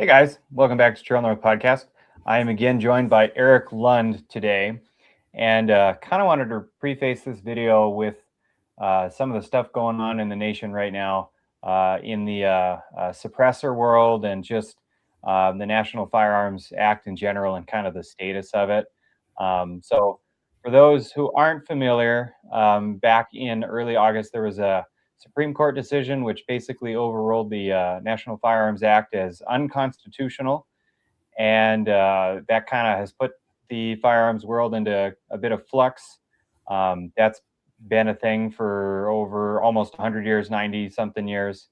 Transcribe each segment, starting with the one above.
Hey guys, welcome back to Trail North Podcast. I am again joined by Erik Lund today, and kind of wanted to preface this video with some of the stuff going on in the nation right now in the suppressor world and just the National Firearms Act in general and kind of the status of it. So, for those who aren't familiar, back in early August, there was a Supreme Court decision which basically overruled the National Firearms Act as unconstitutional, and that kind of has put the firearms world into a bit of flux. That's been a thing for over almost 100 years, 90 something years.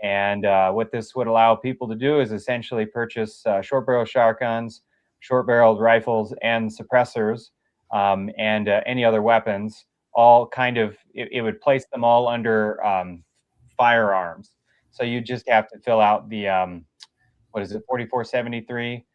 And what this would allow people to do is essentially purchase short barrel shotguns, short barreled rifles, and suppressors, and any other weapons. All kind of, it would place them all under firearms. So you just have to fill out the, what is it, 4473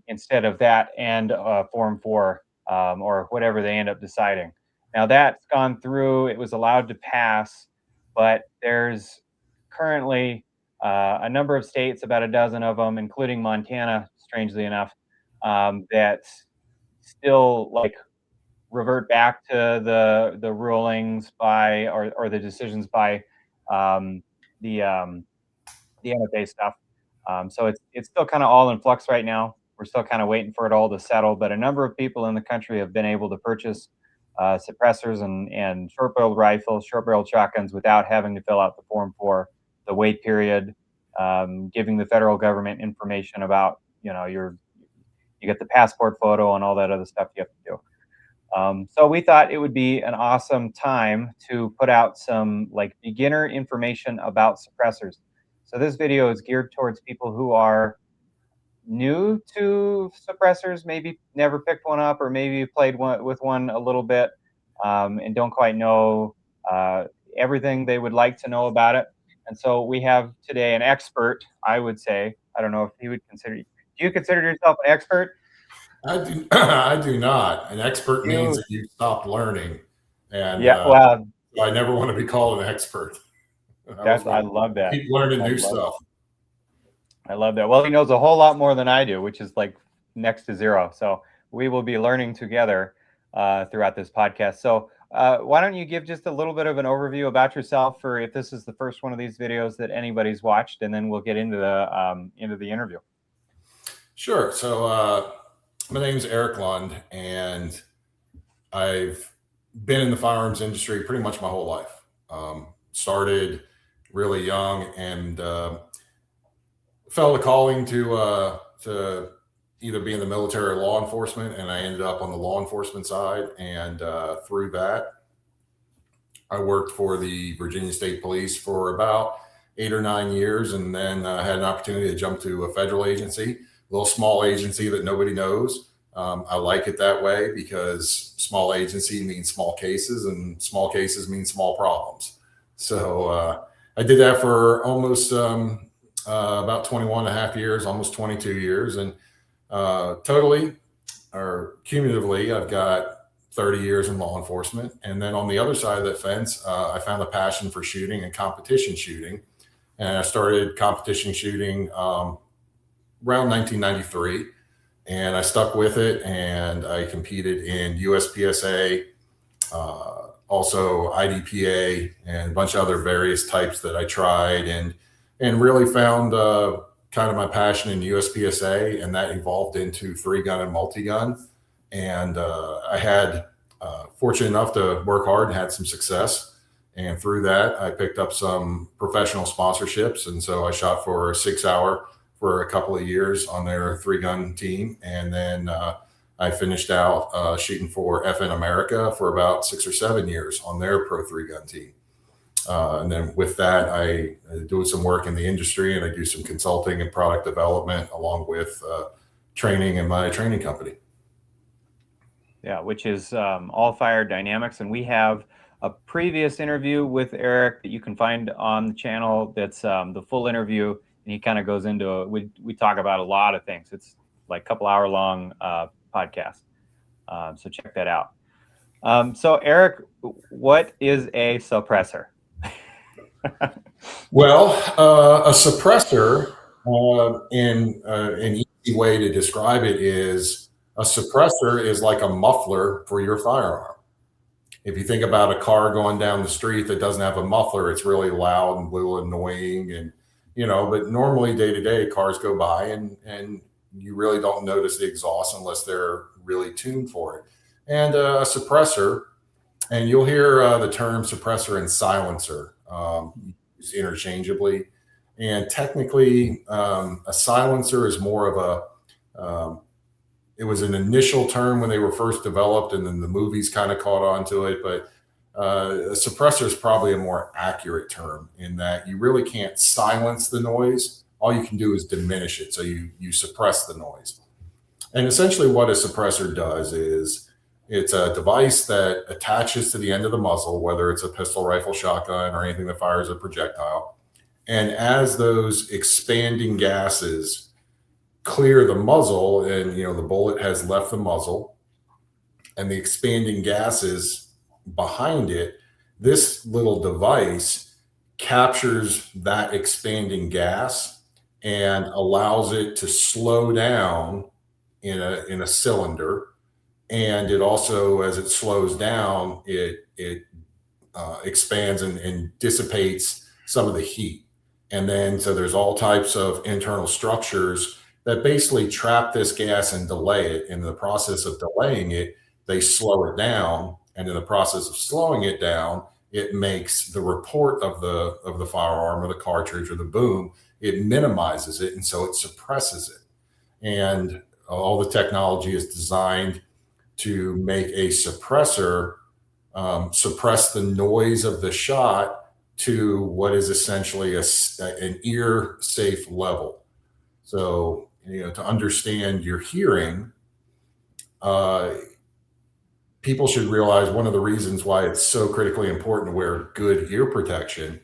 instead of that, and Form 4 or whatever they end up deciding. Now that's gone through, it was allowed to pass, but there's currently a number of states, about a dozen of them, including Montana, strangely enough, that still like revert back to the rulings by or the decisions by the NFA stuff. So it's still kind of all in flux right now. We're still kind of waiting for it all to settle, but a number of people in the country have been able to purchase suppressors and short-barreled rifles, short-barreled shotguns without having to fill out the Form 4, the wait period, giving the federal government information about, you get the passport photo and all that other stuff you have to do. So we thought it would be an awesome time to put out some like beginner information about suppressors. So this video is geared towards people who are new to suppressors, maybe never picked one up, or maybe played with one a little bit, and don't quite know everything they would like to know about it. And so we have today an expert, I would say. I don't know if he would consider you. Do you consider yourself an expert? I do not. An expert means that you stopped learning, and well, I never want to be called an expert. I love that. Keep learning new stuff. I love that. Well, he knows a whole lot more than I do, which is like next to zero. So we will be learning together throughout this podcast. So why don't you give just a little bit of an overview about yourself, for if this is the first one of these videos that anybody's watched, and then we'll get into the interview. Sure. So my name is Erik Lund, and I've been in the firearms industry pretty much my whole life. Started really young and felt a calling to either be in the military or law enforcement, and I ended up on the law enforcement side. And through that, I worked for the Virginia State Police for about 8 or 9 years, and then had an opportunity to jump to a federal agency, a little small agency that nobody knows. I like it that way because small agency means small cases, and small cases mean small problems. So I did that for almost about 21 and a half years, almost 22 years. And totally or cumulatively, I've got 30 years in law enforcement. And then on the other side of that fence, I found a passion for shooting and competition shooting. And I started competition shooting around 1993. And I stuck with it, and I competed in USPSA, also IDPA, and a bunch of other various types that I tried, and really found kind of my passion in USPSA, and that evolved into 3-gun and multi-gun. And I had fortunate enough to work hard and had some success. And through that, I picked up some professional sponsorships. And so I shot for 6 Hour for a couple of years on their 3-gun team. And then I finished out shooting for FN America for about 6 or 7 years on their pro 3-gun team. And then with that, I do some work in the industry, and I do some consulting and product development along with training in my training company. Yeah, which is All Fire Dynamics. And we have a previous interview with Erik that you can find on the channel. That's the full interview. And he kind of goes into we talk about a lot of things. It's like a couple hour long podcast. So check that out. So Erik, what is a suppressor? Well, a suppressor And an easy way to describe it is a suppressor is like a muffler for your firearm. If you think about a car going down the street that doesn't have a muffler, it's really loud and a little annoying. And, but normally day to day cars go by and you really don't notice the exhaust unless they're really tuned for it. And a suppressor, and you'll hear the term suppressor and silencer used interchangeably. And technically, a silencer is more of it was an initial term when they were first developed, and then the movies kind of caught on to it. But a suppressor is probably a more accurate term in that you really can't silence the noise. All you can do is diminish it. So you suppress the noise. And essentially what a suppressor does is it's a device that attaches to the end of the muzzle, whether it's a pistol, rifle, shotgun, or anything that fires a projectile. And as those expanding gases clear the muzzle and the bullet has left the muzzle and the expanding gases behind it, this little device captures that expanding gas and allows it to slow down in a cylinder. And it also, as it slows down, it expands and dissipates some of the heat. And then so there's all types of internal structures that basically trap this gas and delay it. In the process of delaying it, they slow it down. And in the process of slowing it down, it makes the report of the firearm or the cartridge or the boom, it minimizes it. And so it suppresses it. And all the technology is designed to make a suppressor suppress the noise of the shot to what is essentially an ear safe level. So, to understand your hearing, people should realize one of the reasons why it's so critically important to wear good ear protection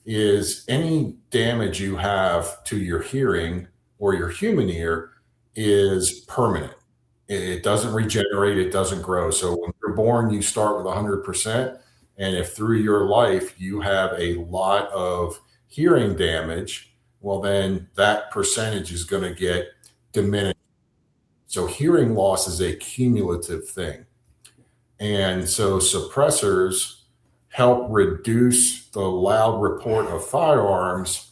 is any damage you have to your hearing or your human ear is permanent. It doesn't regenerate, it doesn't grow. So when you're born, you start with 100%. And if through your life you have a lot of hearing damage, well, then that percentage is going to get diminished. So hearing loss is a cumulative thing. And so suppressors help reduce the loud report of firearms.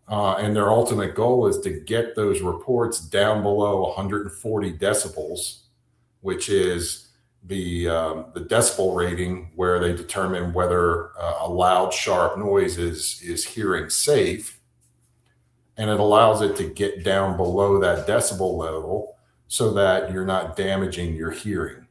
And their ultimate goal is to get those reports down below 140 decibels, which is the decibel rating where they determine whether a loud, sharp noise is hearing safe. And it allows it to get down below that decibel level so that you're not damaging your hearing.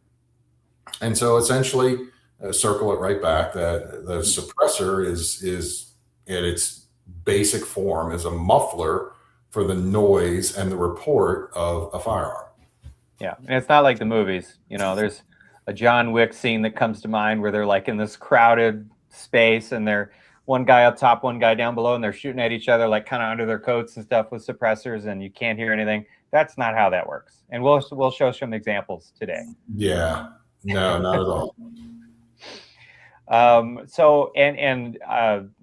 And so essentially, circle it right back, that the suppressor is at its basic form is a muffler for the noise and the report of a firearm. Yeah, and it's not like the movies. There's a John Wick scene that comes to mind where they're like in this crowded space and they're one guy up top, one guy down below, and they're shooting at each other like kind of under their coats and stuff with suppressors, and you can't hear anything. That's not how that works. And we'll show some examples today. Yeah, no, not at all. So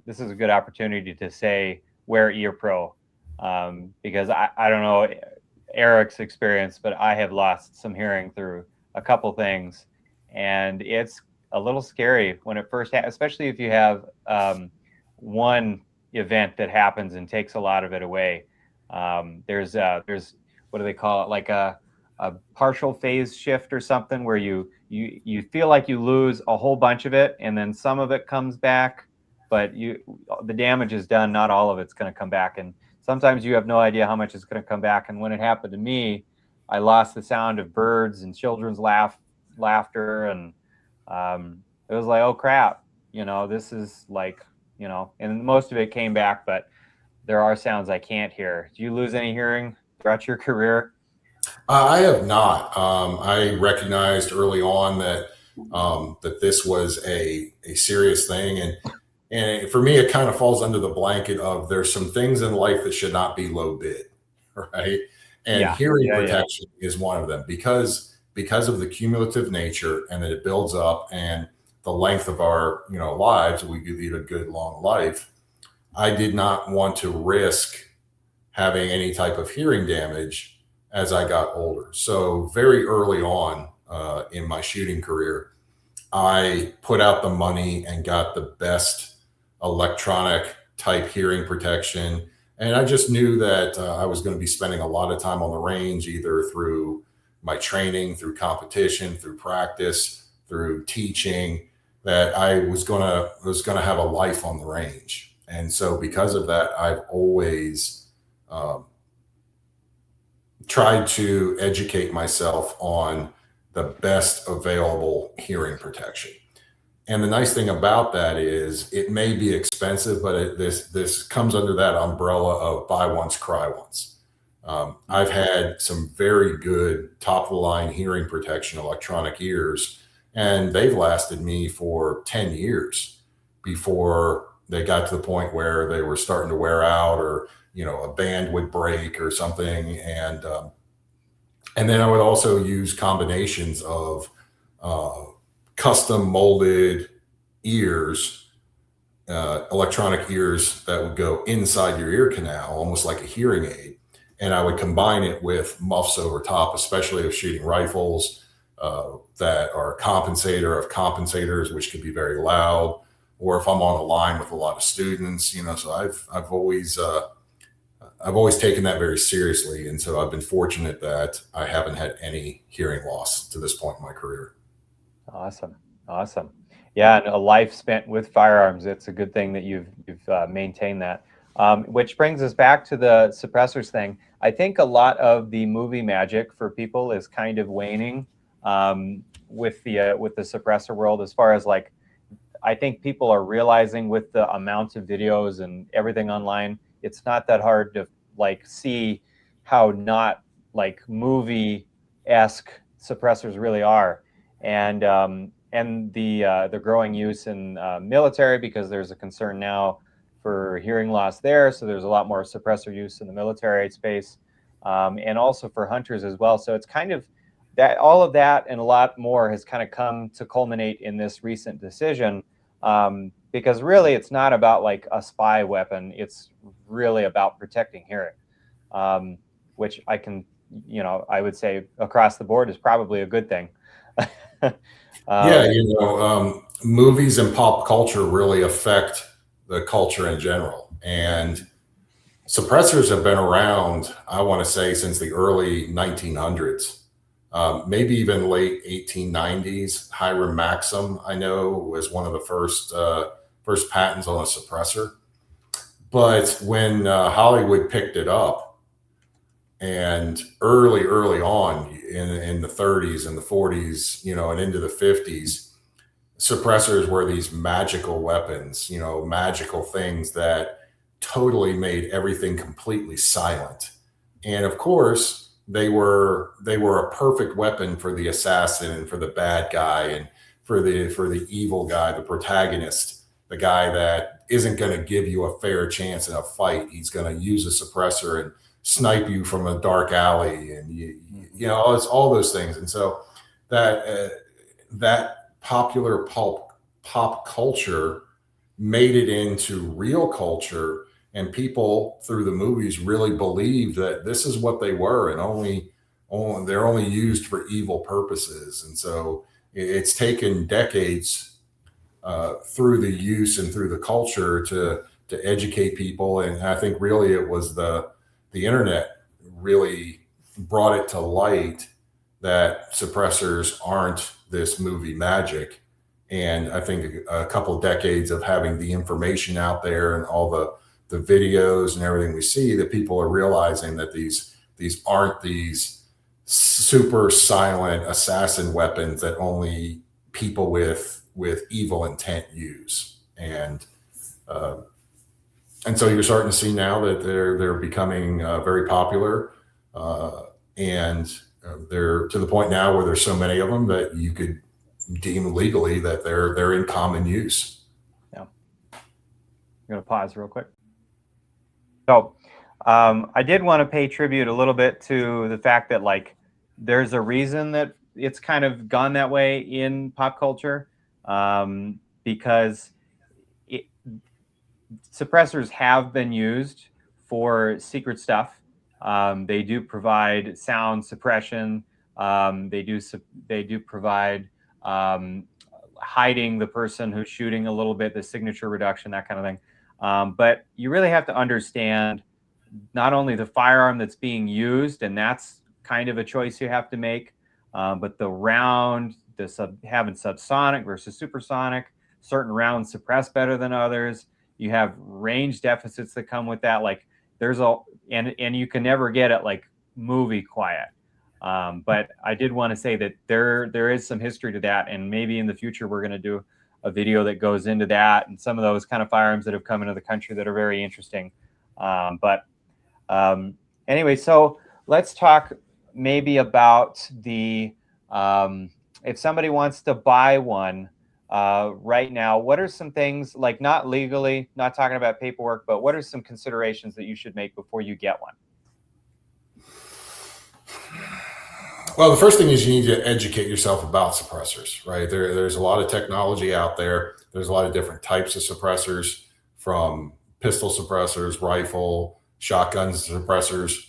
this is a good opportunity to say wear ear pro, because I don't know Erik's experience, but I have lost some hearing through a couple things, and it's a little scary when it first especially if you have one event that happens and takes a lot of it away. There's what do they call it, like a partial phase shift or something, where you feel like you lose a whole bunch of it and then some of it comes back, but the damage is done. Not all of it's going to come back, and sometimes you have no idea how much is going to come back. And when it happened to me, I lost the sound of birds and children's laughter, and it was like, oh crap, this is like, and most of it came back, but there are sounds I can't hear. Do you lose any hearing throughout your career? I have not. I recognized early on that this was a serious thing, and for me, it kind of falls under the blanket of there's some things in life that should not be low bid, right? And hearing protection is one of them because of the cumulative nature and that it builds up and the length of our lives. We lead a good long life. I did not want to risk having any type of hearing damage as I got older. So very early on in my shooting career, I put out the money and got the best electronic type hearing protection. And I just knew that I was going to be spending a lot of time on the range, either through my training, through competition, through practice, through teaching, that I was gonna have a life on the range. And so because of that, I've always um, tried to educate myself on the best available hearing protection. And the nice thing about that is it may be expensive, but this comes under that umbrella of buy once, cry once. I've had some very good top of the line hearing protection electronic ears, and they've lasted me for 10 years before they got to the point where they were starting to wear out, or a band would break or something. And then I would also use combinations of uh, custom molded ears, electronic ears that would go inside your ear canal, almost like a hearing aid. And I would combine it with muffs over top, especially if shooting rifles that are a compensator of compensators, which could be very loud, or if I'm on a line with a lot of students. So I've always taken that very seriously, and so I've been fortunate that I haven't had any hearing loss to this point in my career. Awesome. Awesome. Yeah, and a life spent with firearms. It's a good thing that you've maintained that. Which brings us back to the suppressors thing. I think a lot of the movie magic for people is kind of waning with the suppressor world, as far as like, I think people are realizing with the amount of videos and everything online, it's not that hard to like see how not like movie-esque suppressors really are. And the growing use in military, because there's a concern now for hearing loss there. So there's a lot more suppressor use in the military space, and also for hunters as well. So it's kind of that, all of that and a lot more has kind of come to culminate in this recent decision, because really it's not about like a spy weapon. It's really about protecting hearing, which I would say across the board is probably a good thing. Yeah, um, movies and pop culture really affect the culture in general. And suppressors have been around, I want to say, since the early 1900s, maybe even late 1890s. Hiram Maxim, I know, was one of the first patents on a suppressor. But when Hollywood picked it up, and early on in the 30s and the 40s, and into the 50s, suppressors were these magical weapons, magical things that totally made everything completely silent. And of course, they were a perfect weapon for the assassin and for the bad guy and for the evil guy, the protagonist, the guy that isn't going to give you a fair chance in a fight. He's going to use a suppressor and snipe you from a dark alley, and it's all those things. And so that popular pop culture made it into real culture, and people through the movies really believed that this is what they were, and they're only used for evil purposes. And so it's taken decades through the use and through the culture to educate people. And I think really it was the internet really brought it to light that suppressors aren't this movie magic. And I think a couple of decades of having the information out there and all the videos and everything we see, that people are realizing that these aren't these super silent assassin weapons that only people with evil intent use. Uh, and so you're starting to see now that they're becoming very popular, and they're to the point now where there's so many of them that you could deem legally that they're in common use. yeah. I'm going to pause real quick. So I did want to pay tribute a little bit to the fact that like there's a reason that it's kind of gone that way in pop culture, because suppressors have been used for secret stuff. They do provide sound suppression. They do provide hiding the person who's shooting a little bit, the signature reduction, that kind of thing. But you really have to understand not only the firearm that's being used, and that's kind of a choice you have to make, but the round, having subsonic versus supersonic, certain rounds suppress better than others. You have range deficits that come with that. Like and you can never get it like movie quiet. But I did want to say that there is some history to that, and maybe in the future we're going to do a video that goes into that and some of those kind of firearms that have come into the country that are very interesting. Anyway, so let's talk maybe about the if somebody wants to buy one right now, what are some things, like not legally, not talking about paperwork, but what are some considerations that you should make before you get one? Well, the first thing is you need to educate yourself about suppressors, right? There's a lot of technology out there. There's a lot of different types of suppressors, from pistol suppressors, rifle, shotgun suppressors.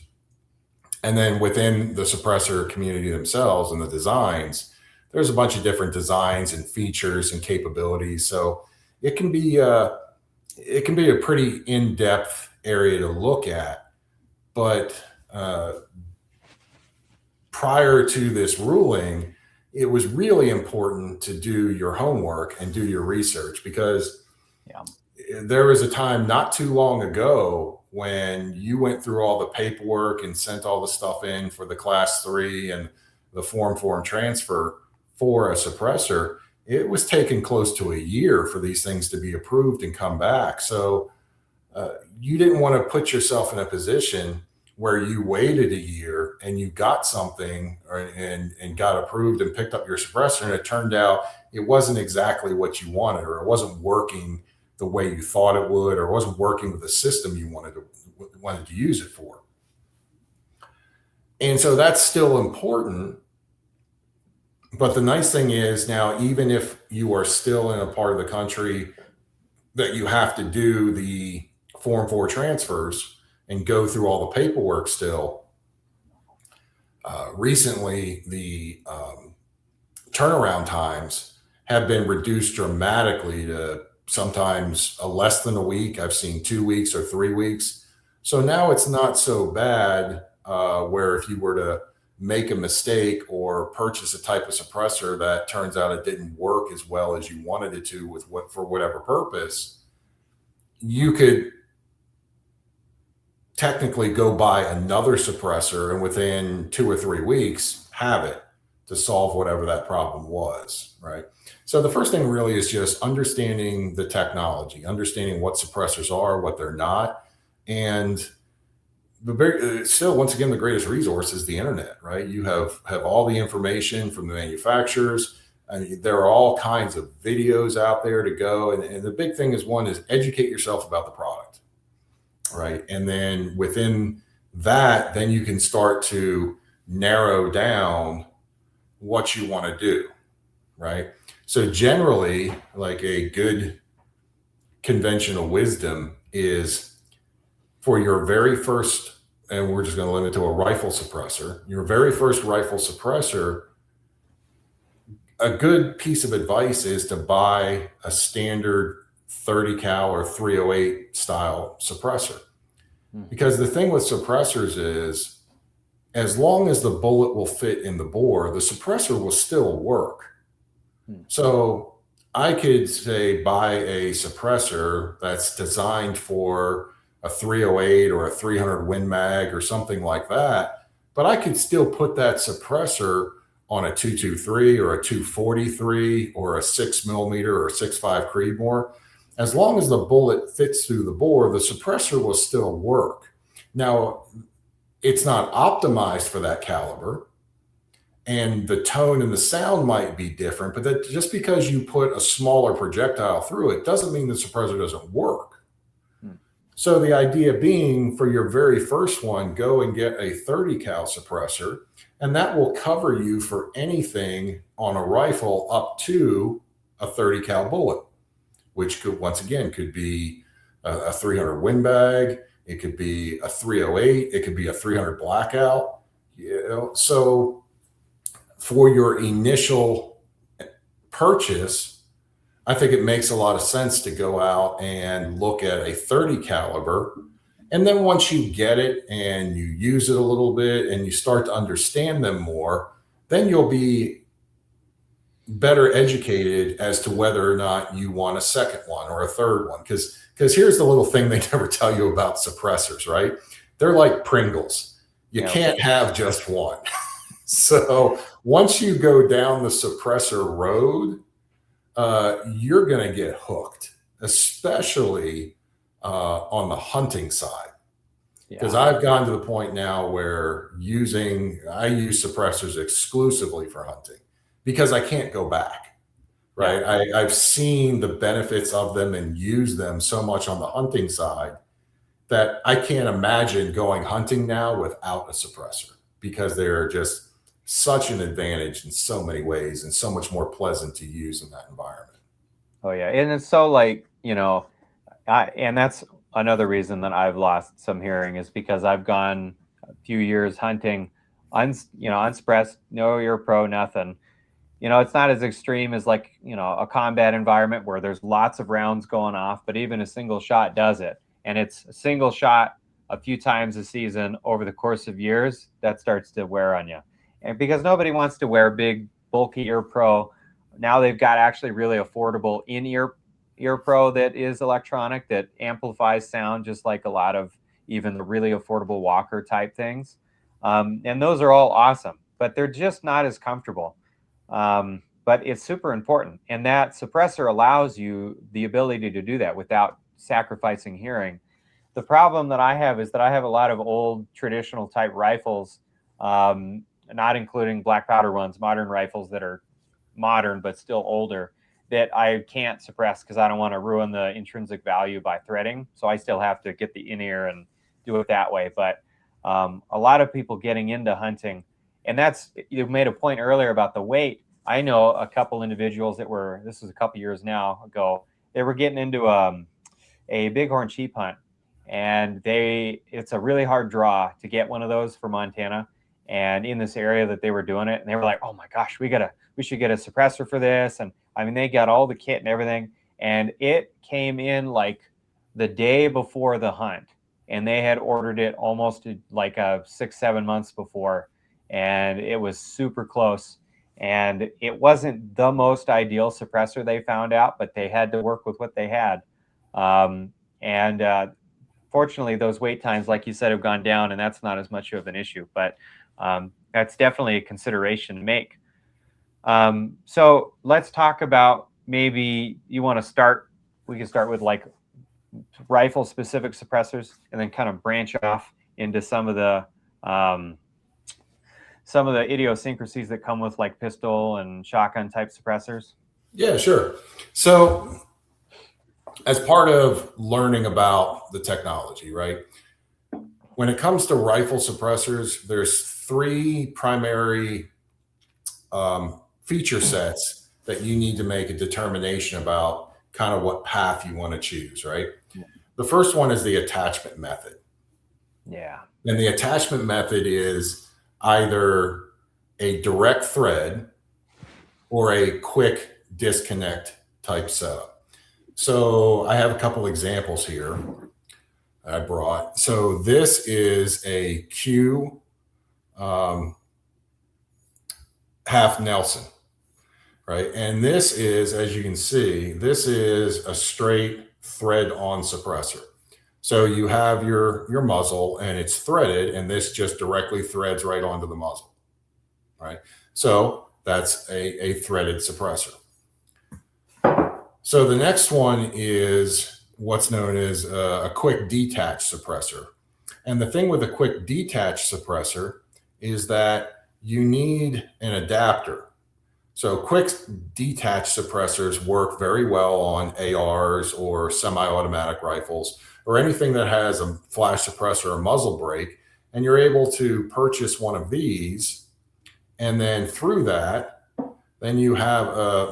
And then within the suppressor community themselves and the designs, there's a bunch of different designs and features and capabilities. So it can be a pretty in-depth area to look at. But prior to this ruling, it was really important to do your homework and do your research, because there was a time not too long ago when you went through all the paperwork and sent all the stuff in for the Class 3 and the Form 4 transfer for a suppressor. It was taking close to a year for these things to be approved and come back. So you didn't want to put yourself in a position where you waited a year and you got something and got approved and picked up your suppressor, and it turned out it wasn't exactly what you wanted, or it wasn't working the way you thought it would, or it wasn't working with the system you wanted to use it for. And so that's still important. But the nice thing is now, even if you are still in a part of the country that you have to do the Form 4 transfers and go through all the paperwork still, recently the turnaround times have been reduced dramatically to sometimes less than a week. I've seen 2 weeks or 3 weeks. So now it's not so bad where if you were to make a mistake or purchase a type of suppressor that turns out it didn't work as well as you wanted it to for whatever purpose, you could technically go buy another suppressor and within 2 or 3 weeks have it to solve whatever that problem was, right? So the first thing really is just understanding the technology, understanding what suppressors are, what they're not. And still, once again, the greatest resource is the internet, right? You have all the information from the manufacturers. I mean, there are all kinds of videos out there to go. And the big thing is, one is educate yourself about the product, right? And then within that, then you can start to narrow down what you want to do, right? So generally, like a good conventional wisdom is, for your very first, and we're just going to limit to a rifle suppressor, your very first rifle suppressor, a good piece of advice is to buy a standard 30 cal or 308 style suppressor. Because the thing with suppressors is, as long as the bullet will fit in the bore, the suppressor will still work. So I could say buy a suppressor that's designed for a 308 or a 300 Win Mag or something like that, but I could still put that suppressor on a 223 or a 243 or a 6mm or a 6.5 Creedmoor. As long as the bullet fits through the bore, the suppressor will still work. Now, it's not optimized for that caliber, and the tone and the sound might be different, but that just because you put a smaller projectile through it doesn't mean the suppressor doesn't work. So the idea being, for your very first one, go and get a 30 cal suppressor, and that will cover you for anything on a rifle up to a 30 cal bullet, which could, once again, could be a 300 Win Mag. It could be a 308. It could be a 300 blackout. So for your initial purchase, I think it makes a lot of sense to go out and look at a 30 caliber. And then once you get it and you use it a little bit and you start to understand them more, then you'll be better educated as to whether or not you want a second one or a third one. Because here's the little thing they never tell you about suppressors, right? They're like Pringles. You can't have just one. So once you go down the suppressor road, you're going to get hooked, especially on the hunting side. Because I've gotten to the point now where I use suppressors exclusively for hunting because I can't go back, right? I've seen the benefits of them and use them so much on the hunting side that I can't imagine going hunting now without a suppressor, because they're just such an advantage in so many ways and so much more pleasant to use in that environment. Oh yeah, and it's so like, and that's another reason that I've lost some hearing, is because I've gone a few years hunting, unsuppressed, no ear pro, nothing. It's not as extreme as like, a combat environment where there's lots of rounds going off, but even a single shot does it. And it's a single shot a few times a season over the course of years that starts to wear on you. And because nobody wants to wear big, bulky ear pro, now they've got actually really affordable in-ear ear pro that is electronic, that amplifies sound just like a lot of even the really affordable Walker type things. And those are all awesome, but they're just not as comfortable. But it's super important. And that suppressor allows you the ability to do that without sacrificing hearing. The problem that I have is that I have a lot of old traditional type rifles, not including black powder ones, modern rifles that are modern but still older, that I can't suppress because I don't want to ruin the intrinsic value by threading. So I still have to get the in-ear and do it that way. But a lot of people getting into hunting, and that's, you made a point earlier about the weight. I know a couple individuals that were, this was a couple years now ago, they were getting into a bighorn sheep hunt, and it's a really hard draw to get one of those for Montana. And in this area that they were doing it, and they were like, oh my gosh, we should get a suppressor for this. And I mean, they got all the kit and everything, and it came in like the day before the hunt, and they had ordered it almost like 6-7 months before, and it was super close. And it wasn't the most ideal suppressor, they found out, but they had to work with what they had. Fortunately, those wait times, like you said, have gone down, and that's not as much of an issue. But that's definitely a consideration to make. So let's talk about, maybe you want to start, we can start with like rifle specific suppressors and then kind of branch off into some of the idiosyncrasies that come with like pistol and shotgun type suppressors. Yeah, sure. So as part of learning about the technology, right? When it comes to rifle suppressors, there's 3 primary feature sets that you need to make a determination about kind of what path you want to choose, right? Yeah. The first one is the attachment method. Yeah. And the attachment method is either a direct thread or a quick disconnect type setup. So I have a couple examples here I brought. So this is a Q half Nelson, right? And this is, as you can see, this is a straight thread on suppressor. So you have your muzzle and it's threaded, and this just directly threads right onto the muzzle, right? So that's a threaded suppressor. So the next one is what's known as a quick detach suppressor. And the thing with a quick detach suppressor is that you need an adapter. So quick detach suppressors work very well on ARs or semi-automatic rifles or anything that has a flash suppressor or muzzle brake. And you're able to purchase one of these. And then through that, then you have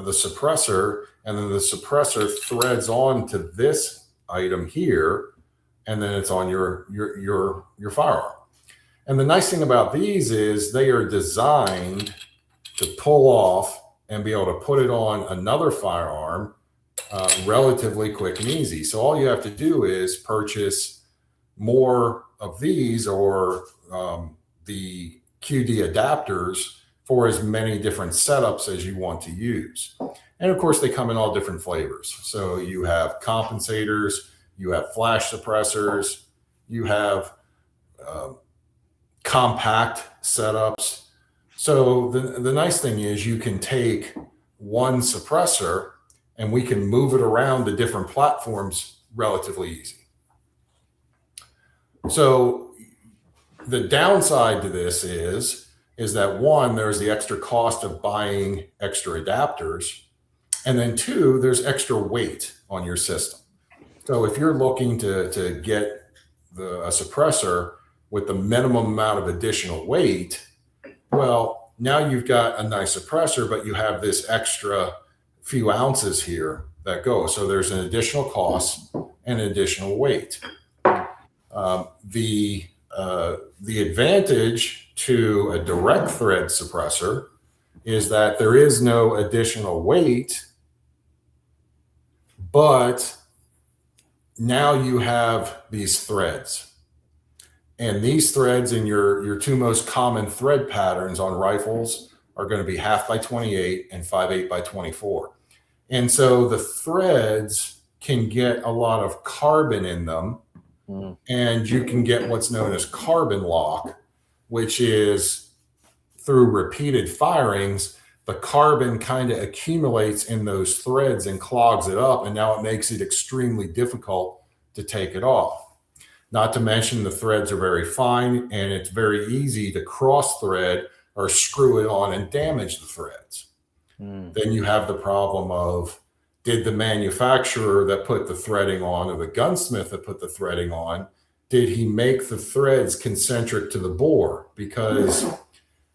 the suppressor, and then the suppressor threads on to this item here. and then it's on your firearm. And the nice thing about these is they are designed to pull off and be able to put it on another firearm relatively quick and easy. So all you have to do is purchase more of these, or the QD adapters, for as many different setups as you want to use. And of course, they come in all different flavors. So you have compensators, you have flash suppressors, you have compact setups. So the nice thing is you can take one suppressor and we can move it around to different platforms relatively easy. So the downside to this is that one, there's the extra cost of buying extra adapters. And then two, there's extra weight on your system. So if you're looking to get a suppressor with the minimum amount of additional weight, well, now you've got a nice suppressor, but you have this extra few ounces here that go. So there's an additional cost and additional weight. The advantage to a direct thread suppressor is that there is no additional weight, but now you have these threads. And these threads in your two most common thread patterns on rifles are going to be 1/2 by 28 and 5/8 by 24. And so the threads can get a lot of carbon in them, and you can get what's known as carbon lock, which is through repeated firings, the carbon kind of accumulates in those threads and clogs it up. And now it makes it extremely difficult to take it off. Not to mention the threads are very fine, and it's very easy to cross thread or screw it on and damage the threads. Then you have the problem of, did the manufacturer that put the threading on, or the gunsmith that put the threading on, did he make the threads concentric to the bore? Because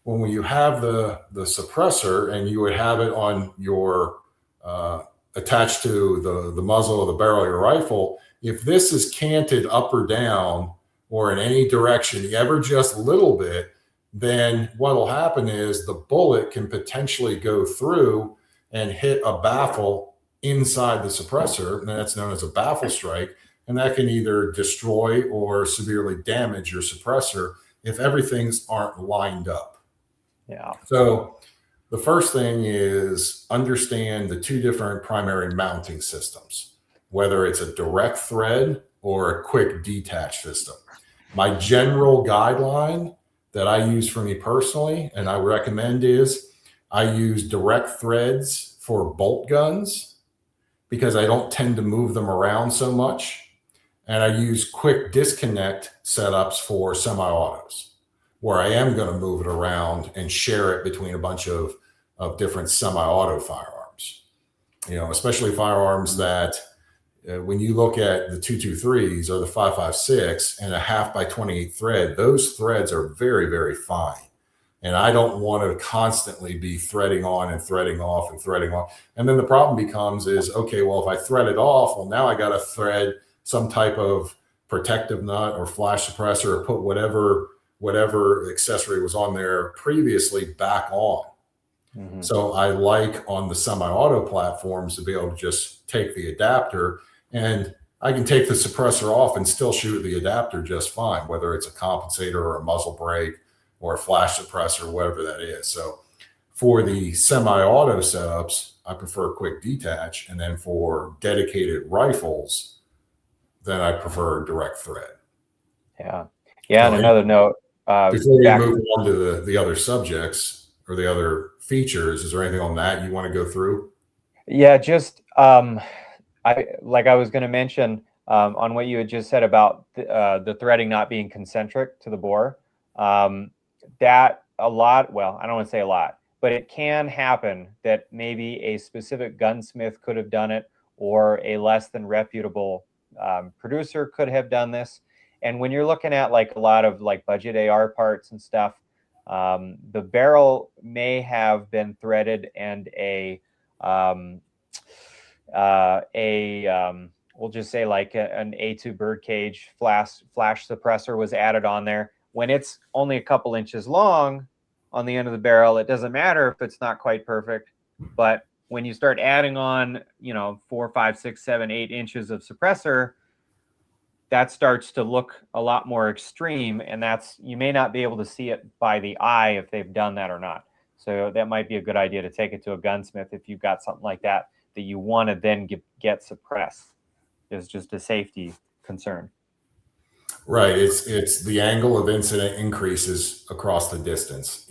when you have the suppressor and you would have it on your attached to the muzzle of the barrel of your rifle, if this is canted up or down or in any direction, ever just a little bit, then what will happen is the bullet can potentially go through and hit a baffle inside the suppressor, and that's known as a baffle strike, and that can either destroy or severely damage your suppressor if everything's aren't lined up. Yeah. So the first thing is understand the two different primary mounting systems, whether it's a direct thread or a quick detach system. My general guideline that I use for me personally, and I recommend, is I use direct threads for bolt guns because I don't tend to move them around so much. And I use quick disconnect setups for semi-autos, where I am going to move it around and share it between a bunch of different semi-auto firearms. You know, especially firearms that when you look at the 223s or the 5.56 and a 1/2 by 28 thread, those threads are very, very fine. And I don't want to constantly be threading on and threading off and threading off. And then the problem becomes is, okay, well, if I thread it off, well, now I got to thread some type of protective nut or flash suppressor or put whatever accessory was on there previously back on. So I like on the semi-auto platforms to be able to just take the adapter, and I can take the suppressor off and still shoot the adapter just fine, whether it's a compensator or a muzzle brake or a flash suppressor, whatever that is. So for the semi-auto setups, I prefer quick detach. And then for dedicated rifles, then I prefer direct thread. Yeah. Yeah. And another note, before we move on to the other subjects or the other features, is there anything on that you want to go through? Yeah, just I was going to mention on what you had just said about the threading not being concentric to the bore. That a lot, well, I don't want to say a lot, but it can happen that maybe a specific gunsmith could have done it, or a less than reputable producer could have done this. And when you're looking at like a lot of like budget AR parts and stuff, the barrel may have been threaded and a we'll just say like an A2 birdcage flash suppressor was added on there. When it's only a couple inches long on the end of the barrel, it doesn't matter if it's not quite perfect. But when you start adding on, 4, 5, 6, 7, 8 inches of suppressor, that starts to look a lot more extreme, and you may not be able to see it by the eye if they've done that or not. So that might be a good idea to take it to a gunsmith if you've got something like that you want to then get suppressed. Is just a safety concern. Right. It's the angle of incident increases across the distance,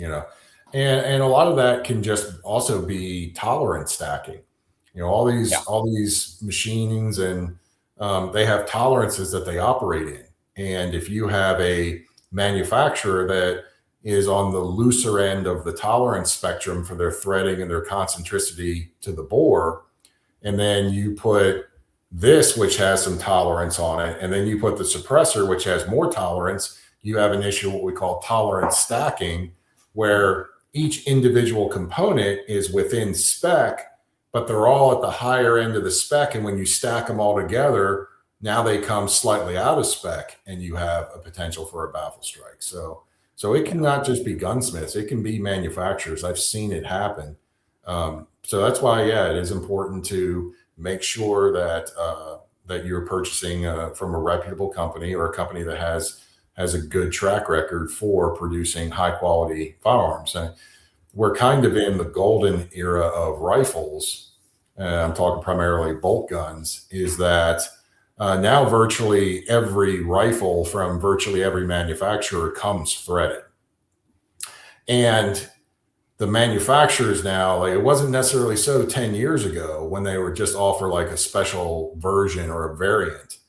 and a lot of that can just also be tolerance stacking. All these machinings, and they have tolerances that they operate in. And if you have a manufacturer that is on the looser end of the tolerance spectrum for their threading and their concentricity to the bore, and then you put this, which has some tolerance on it, and then you put the suppressor, which has more tolerance, you have an issue, what we call tolerance stacking, where each individual component is within spec, but they're all at the higher end of the spec. And when you stack them all together, now they come slightly out of spec, and you have a potential for a baffle strike. So it can not just be gunsmiths, it can be manufacturers. I've seen it happen. So that's why, it is important to make sure that that you're purchasing from a reputable company, or a company that has a good track record for producing high quality firearms. And we're kind of in the golden era of rifles. I'm talking primarily bolt guns. Is that now virtually every rifle from virtually every manufacturer comes threaded, and the manufacturers now, like, it wasn't necessarily so 10 years ago when they would just offer like a special version or a variant.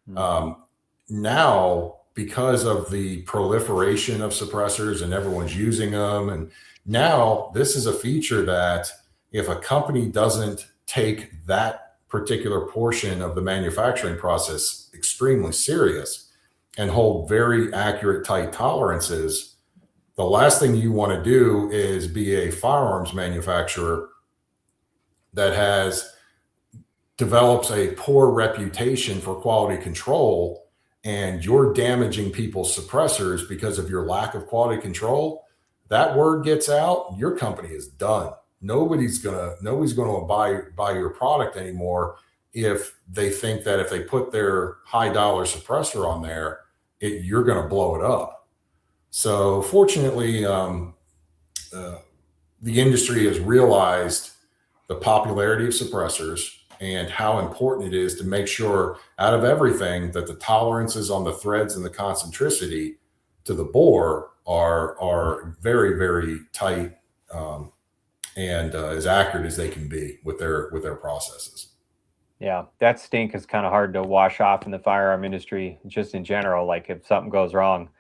Now, because of the proliferation of suppressors and everyone's using them, and now this is a feature that if a company doesn't take that particular portion of the manufacturing process extremely serious and hold very accurate, tight tolerances, the last thing you want to do is be a firearms manufacturer that develops a poor reputation for quality control, and you're damaging people's suppressors because of your lack of quality control. That word gets out, your company is done. Nobody's gonna buy your product anymore if they think that if they put their high dollar suppressor on there, you're gonna blow it up. So fortunately, the industry has realized the popularity of suppressors and how important it is to make sure out of everything that the tolerances on the threads and the concentricity to the bore are very, very tight, and as accurate as they can be with their processes. Yeah, that stink is kind of hard to wash off in the firearm industry, just in general, like if something goes wrong.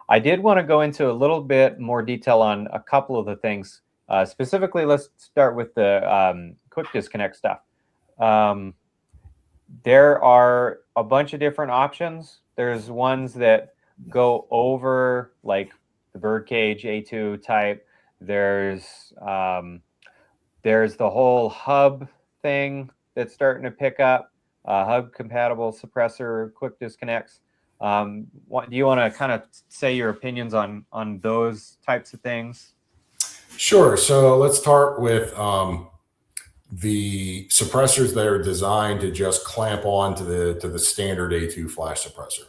I did want to go into a little bit more detail on a couple of the things. Specifically, let's start with the quick disconnect stuff. There are a bunch of different options. There's ones that go over, like the birdcage A2 type. There's the whole hub thing that's starting to pick up, hub compatible suppressor quick disconnects. Do you want to kind of say your opinions on those types of things? Sure. So let's start with the suppressors that are designed to just clamp on to the standard A2 flash suppressor.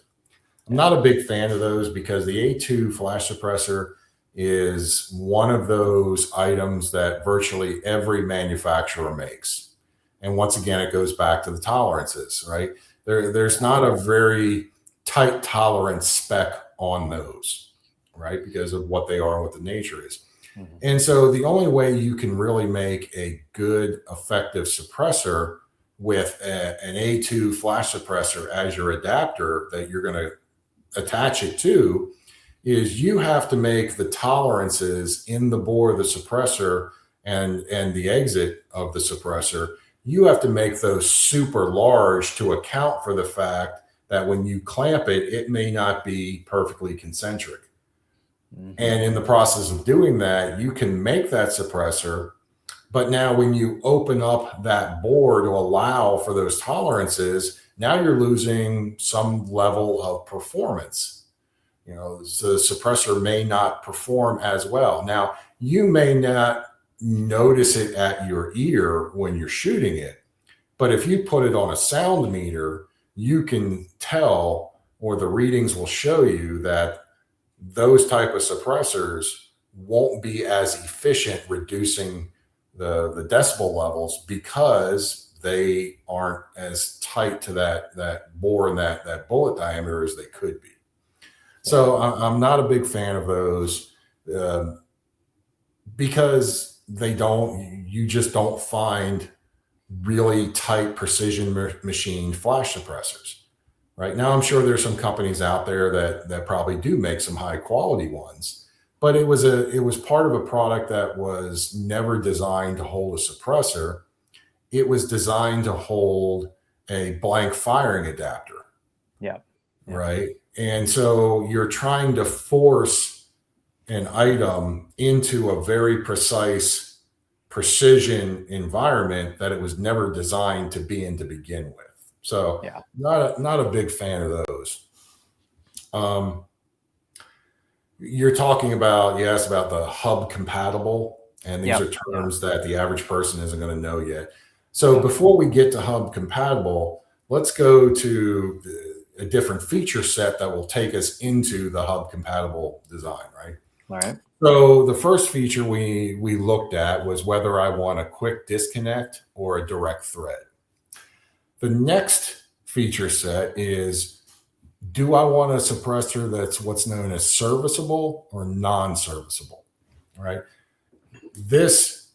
I'm not a big fan of those because the A2 flash suppressor is one of those items that virtually every manufacturer makes. And once again, it goes back to the tolerances, right? There's not a very tight tolerance spec on those, right? Because of what they are and what the nature is. Mm-hmm. And so the only way you can really make a good, effective suppressor with an A2 flash suppressor as your adapter that you're going to attach it to is you have to make the tolerances in the bore of the suppressor and the exit of the suppressor. You have to make those super large to account for the fact that when you clamp it, it may not be perfectly concentric. Mm-hmm. And in the process of doing that, you can make that suppressor But now when you open up that bore to allow for those tolerances, now you're losing some level of performance. So the suppressor may not perform as well. Now, you may not notice it at your ear when you're shooting it, but if you put it on a sound meter, you can tell, or the readings will show you that those type of suppressors won't be as efficient reducing the decibel levels because they aren't as tight to that bore and that bullet diameter as they could be. So I'm not a big fan of those because you just don't find really tight precision machine flash suppressors. Right now, I'm sure there's some companies out there that probably do make some high quality ones, but it was part of a product that was never designed to hold a suppressor. It was designed to hold a blank firing adapter. Yeah. Right. And so you're trying to force an item into a very precise precision environment that it was never designed to be in to begin with. So not a big fan of those. You're talking about, you asked about the hub compatible, and these are terms that the average person isn't going to know yet. So before we get to hub compatible, let's go to a different feature set that will take us into the hub compatible design, right? All right. So the first feature we looked at was whether I want a quick disconnect or a direct thread. The next feature set is, do I want a suppressor that's what's known as serviceable or non-serviceable, right? This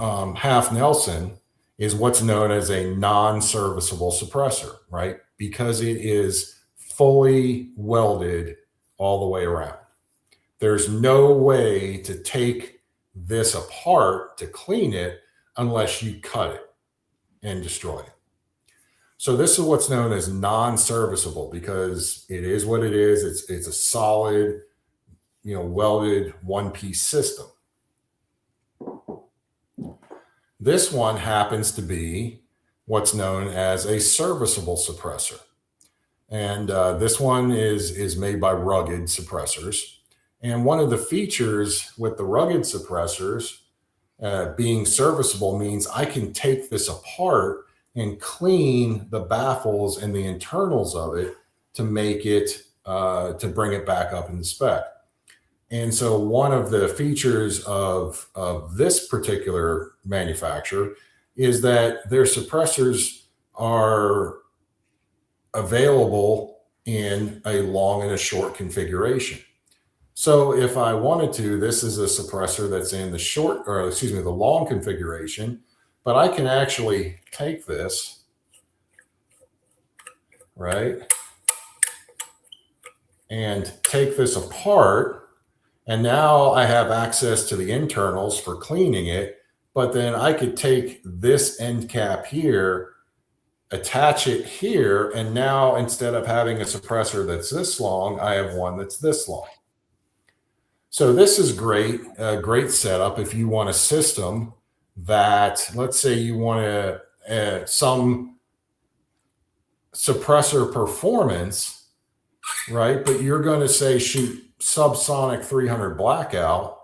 half Nelson is what's known as a non-serviceable suppressor, right? Because it is fully welded all the way around. There's no way to take this apart to clean it unless you cut it and destroy it. So this is what's known as non-serviceable because it is what it is. It's a solid, welded one-piece system. This one happens to be what's known as a serviceable suppressor. And this one is made by Rugged Suppressors. And one of the features with the Rugged Suppressors being serviceable means I can take this apart and clean the baffles and the internals of it to make it, to bring it back up in the spec. And so one of the features of this particular manufacturer is that their suppressors are available in a long and a short configuration. So if I wanted to, this is a suppressor that's in the long configuration, but I can actually take this, right, and take this apart. And now I have access to the internals for cleaning it, but then I could take this end cap here, attach it here, and now instead of having a suppressor that's this long, I have one that's this long. So this is great, a great setup if you want a system that, let's say you want some suppressor performance, right? But you're going to say shoot subsonic 300 blackout.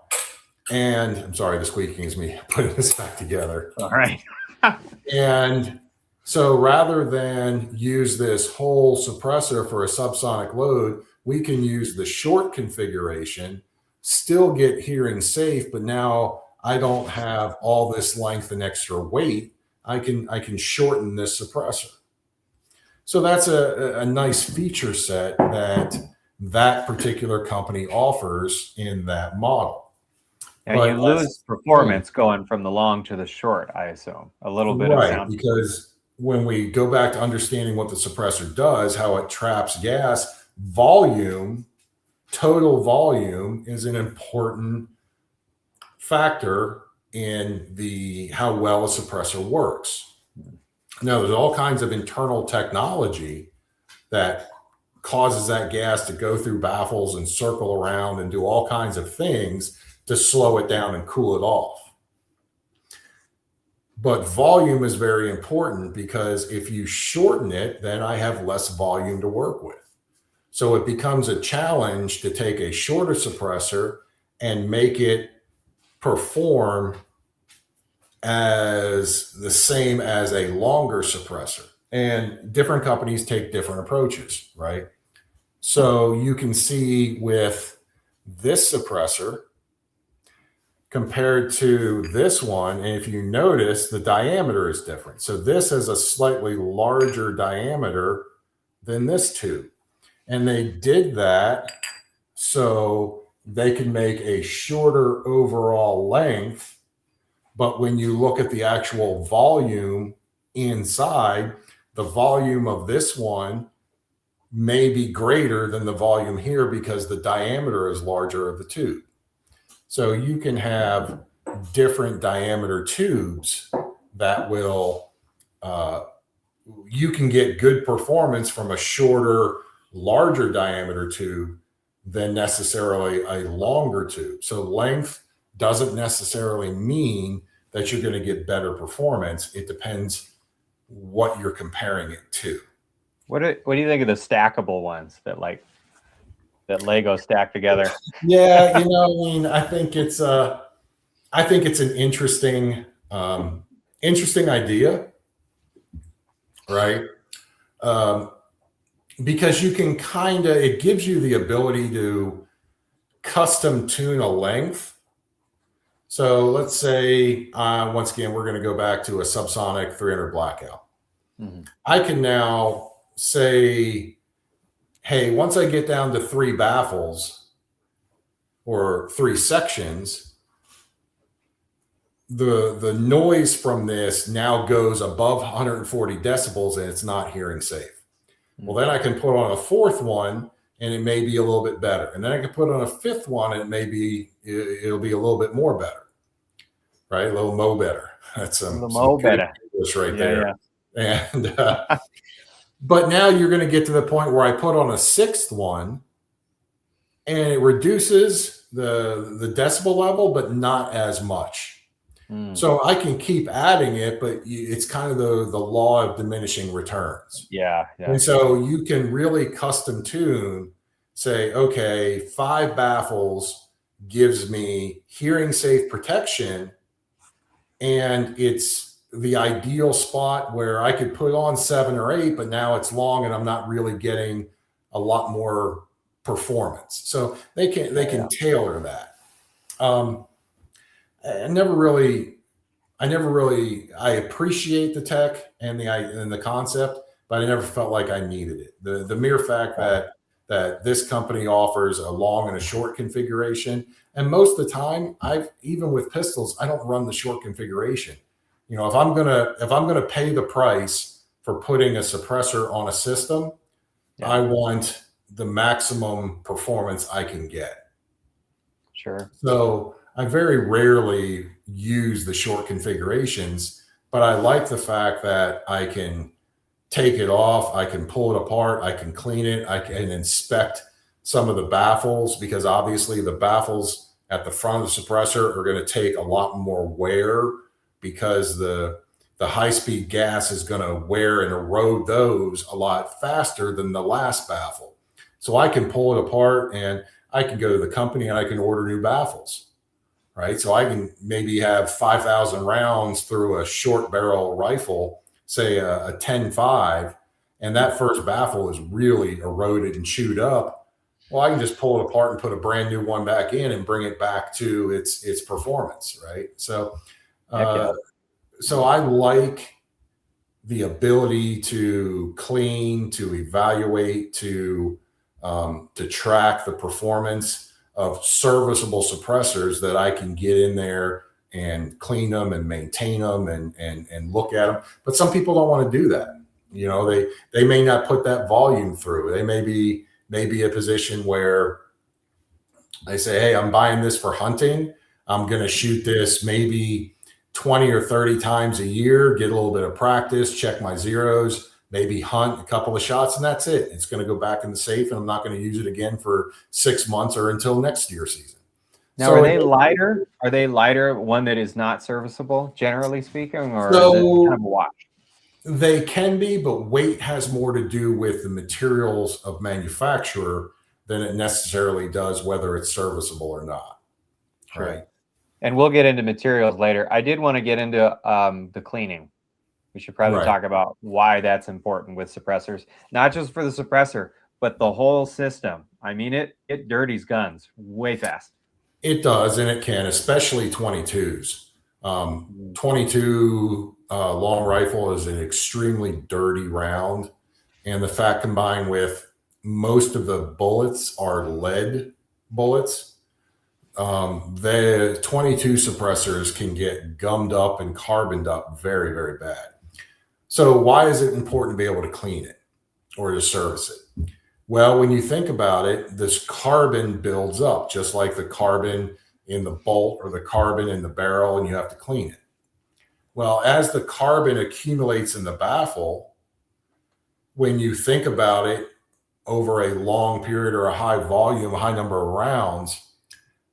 And I'm sorry, the squeaking is me putting this back together. All right. And so rather than use this whole suppressor for a subsonic load, we can use the short configuration, still get hearing safe, but now I don't have all this length and extra weight. I can shorten this suppressor. So that's a nice feature set that particular company offers in that model. And you lose performance going from the long to the short, I assume. A little bit of sound. Because when we go back to understanding what the suppressor does, how it traps gas, volume, total volume is an important factor in how well a suppressor works. Now, there's all kinds of internal technology that causes that gas to go through baffles and circle around and do all kinds of things to slow it down and cool it off. But volume is very important, because if you shorten it, then I have less volume to work with. So it becomes a challenge to take a shorter suppressor and make it perform as the same as a longer suppressor. And different companies take different approaches, right? So you can see with this suppressor compared to this one, and if you notice, the diameter is different. So this has a slightly larger diameter than this tube. And they did that so they can make a shorter overall length. But when you look at the actual volume inside, the volume of this one may be greater than the volume here because the diameter is larger of the tube. So you can have different diameter tubes that will, you can get good performance from a shorter, larger diameter tube than necessarily a longer tube. So length doesn't necessarily mean that you're going to get better performance. It depends what you're comparing it to. What do you think of the stackable ones that Lego stack together? Yeah, I mean, I think it's an interesting idea, right? Because you can it gives you the ability to custom tune a length. So let's say, once again, we're going to go back to a subsonic 300 blackout. Mm-hmm. I can now say, hey, once I get down to 3 baffles or 3 sections, the noise from this now goes above 140 decibels and it's not hearing safe. Mm-hmm. Well, then I can put on a 4th one and it may be a little bit better. And then I can put on a 5th one and it'll be a little bit more better, right? A little mo better. That's some mo better English right there. Yeah. And but now you're going to get to the point where I put on a 6th one and it reduces the decibel level, but not as much. So I can keep adding it, but it's kind of the law of diminishing returns. Yeah. And so you can really custom tune, say, okay, 5 baffles gives me hearing safe protection, and it's the ideal spot where I could put on 7 or 8, but now it's long and I'm not really getting a lot more performance. So they can tailor that. I appreciate the tech and the concept, but I never felt like I needed it. The mere fact that this company offers a long and a short configuration, and most of the time, even with pistols, I don't run the short configuration. If I'm gonna pay the price for putting a suppressor on a system, I want the maximum performance I can get. Sure. So I very rarely use the short configurations, but I like the fact that I can take it off, I can pull it apart, I can clean it, I can inspect some of the baffles, because obviously the baffles at the front of the suppressor are going to take a lot more wear, because the high-speed gas is going to wear and erode those a lot faster than the last baffle. So I can pull it apart and I can go to the company and I can order new baffles, right? So I can maybe have 5,000 rounds through a short barrel rifle, say a 10.5, and that first baffle is really eroded and chewed up. Well, I can just pull it apart and put a brand new one back in and bring it back to its performance, right? So, so I like the ability to clean, to evaluate, to track the performance of serviceable suppressors that I can get in there and clean them and maintain them and look at them. But some people don't want to do that. They may not put that volume through. They may be a position where they say, hey, I'm buying this for hunting. I'm going to shoot this maybe 20 or 30 times a year, get a little bit of practice, check my zeros, maybe hunt a couple of shots, and that's it. It's going to go back in the safe, and I'm not going to use it again for 6 months or until next year season. Now, are they lighter? Are they lighter, one that is not serviceable, generally speaking, or is it kind of a wash? They can be, but weight has more to do with the materials of manufacturer than it necessarily does whether it's serviceable or not. Sure. Right. And we'll get into materials later. I did want to get into the cleaning. We should probably talk about why that's important with suppressors, not just for the suppressor, but the whole system. I mean, it dirties guns way fast. It does, and it can, especially 22s. 22 long rifle is an extremely dirty round, and the fact combined with most of the bullets are lead bullets. The 22 suppressors can get gummed up and carboned up very, very bad. So why is it important to be able to clean it or to service it? Well, when you think about it, this carbon builds up just like the carbon in the bolt or the carbon in the barrel, and you have to clean it. Well, as the carbon accumulates in the baffle, when you think about it over a long period or a high volume, a high number of rounds,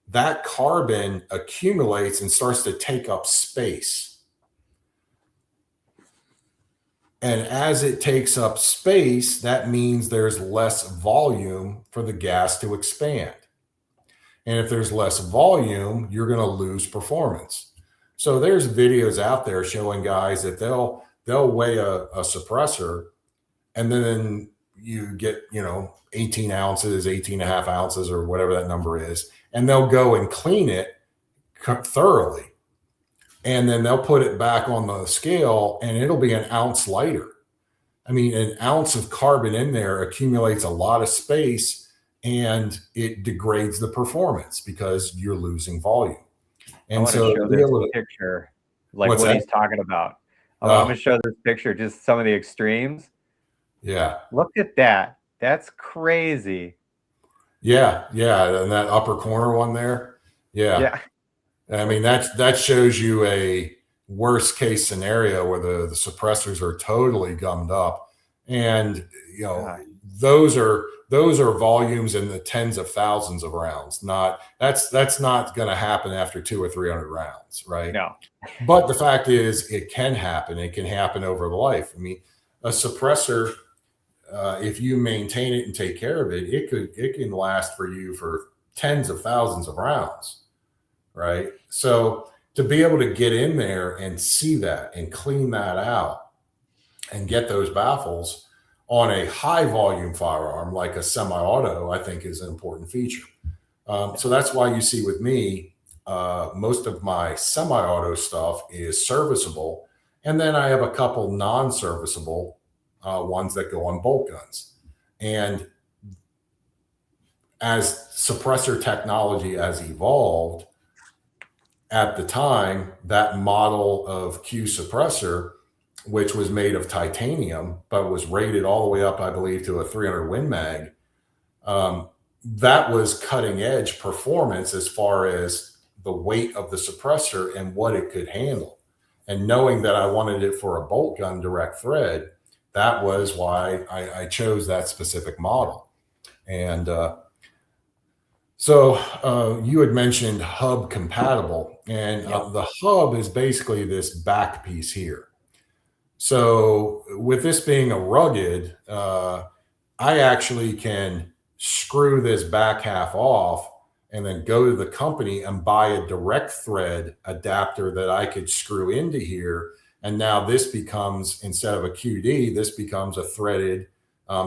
that carbon accumulates and starts to take up space. And as it takes up space, that means there's less volume for the gas to expand. And if there's less volume, you're going to lose performance. So there's videos out there showing guys that they'll weigh a suppressor, and then you get, 18 ounces, 18 and a half ounces, or whatever that number is, and they'll go and clean it thoroughly. And then they'll put it back on the scale and it'll be an ounce lighter. I mean, an ounce of carbon in there accumulates a lot of space and it degrades the performance because you're losing volume. And so show this picture, like what he's talking about. I'm going to show this picture, just some of the extremes. Yeah. Look at that. That's crazy. Yeah. And that upper corner one there. Yeah. I mean, that shows you a worst case scenario where the suppressors are totally gummed up. And, those are volumes in the tens of thousands of rounds. That's not going to happen after 200 or 300 rounds. Right. No. But the fact is it can happen. It can happen over the life. I mean, a suppressor, if you maintain it and take care of it, it can last for you for tens of thousands of rounds. Right. So to be able to get in there and see that and clean that out and get those baffles on a high volume firearm like a semi-auto, I think is an important feature. So that's why you see with me, most of my semi-auto stuff is serviceable. And then I have a couple non-serviceable ones that go on bolt guns. And as suppressor technology has evolved, at the time, that model of Q suppressor, which was made of titanium, but was rated all the way up, I believe, to a 300 Win Mag, that was cutting edge performance as far as the weight of the suppressor and what it could handle. And knowing that I wanted it for a bolt gun direct thread, that was why I chose that specific model. And so you had mentioned hub compatible, and the hub is basically this back piece here. So with this being a rugged, I actually can screw this back half off and then go to the company and buy a direct thread adapter that I could screw into here. And now this becomes, instead of a QD, this becomes a threaded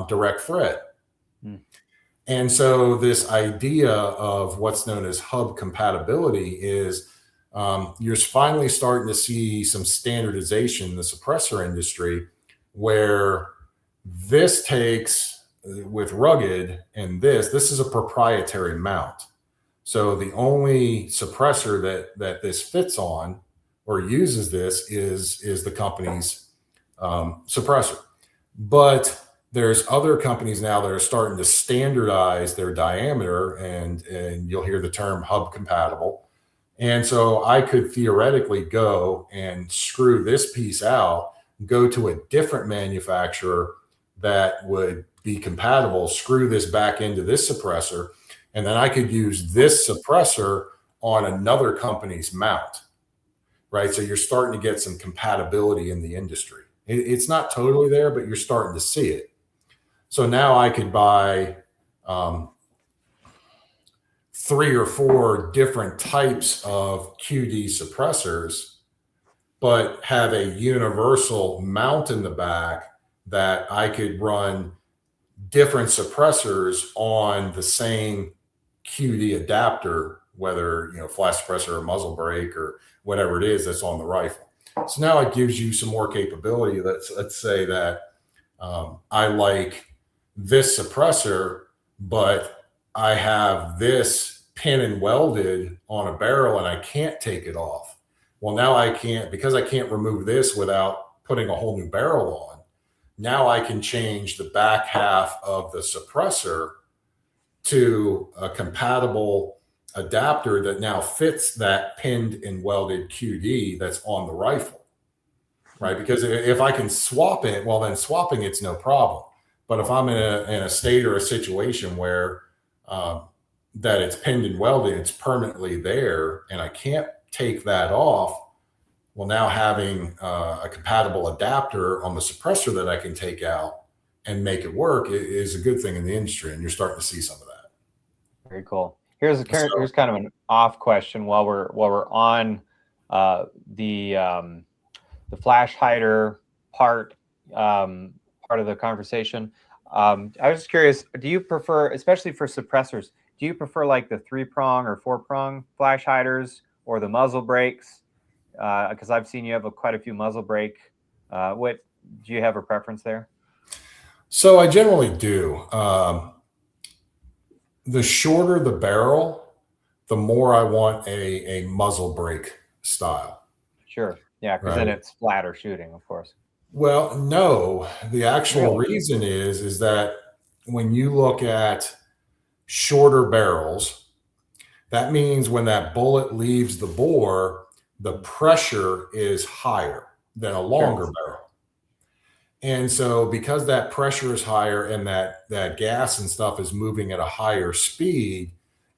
direct thread. And so this idea of what's known as hub compatibility is you're finally starting to see some standardization in the suppressor industry where this takes with rugged and this is a proprietary mount. So the only suppressor that this fits on or uses this is the company's suppressor. But there's other companies now that are starting to standardize their diameter, and you'll hear the term hub compatible. And so I could theoretically go and screw this piece out, go to a different manufacturer that would be compatible, screw this back into this suppressor, and then I could use this suppressor on another company's mount, right? So you're starting to get some compatibility in the industry. It's not totally there, but you're starting to see it. So now I could buy 3 or 4 different types of QD suppressors, but have a universal mount in the back that I could run different suppressors on the same QD adapter, whether, flash suppressor or muzzle brake or whatever it is that's on the rifle. So now it gives you some more capability. Let's say that I like this suppressor, but I have this pin and welded on a barrel and I can't take it off. Well, now I can't, because I can't remove this without putting a whole new barrel on. Now I can change the back half of the suppressor to a compatible adapter that now fits that pinned and welded QD that's on the rifle, right? Because if I can swap it, well, then swapping it's no problem. But if I'm in a state or a situation where that it's pinned and welded, it's permanently there, and I can't take that off, well, now having a compatible adapter on the suppressor that I can take out and make it work is a good thing in the industry, and you're starting to see some of that. Very cool. Here's kind of an off question while we're on the flash hider part of the conversation. I was just curious, do you prefer, especially for suppressors, do you prefer like the 3-prong or 4-prong flash hiders or the muzzle brakes? Because I've seen you have quite a few muzzle brake. What do you have a preference there? So I generally do. The shorter the barrel, the more I want a muzzle brake style. Sure. Yeah, because then it's flatter shooting, of course. Well, no. The actual reason is that when you look at shorter barrels, that means when that bullet leaves the bore, the pressure is higher than a longer barrel. And so because that pressure is higher and that gas and stuff is moving at a higher speed,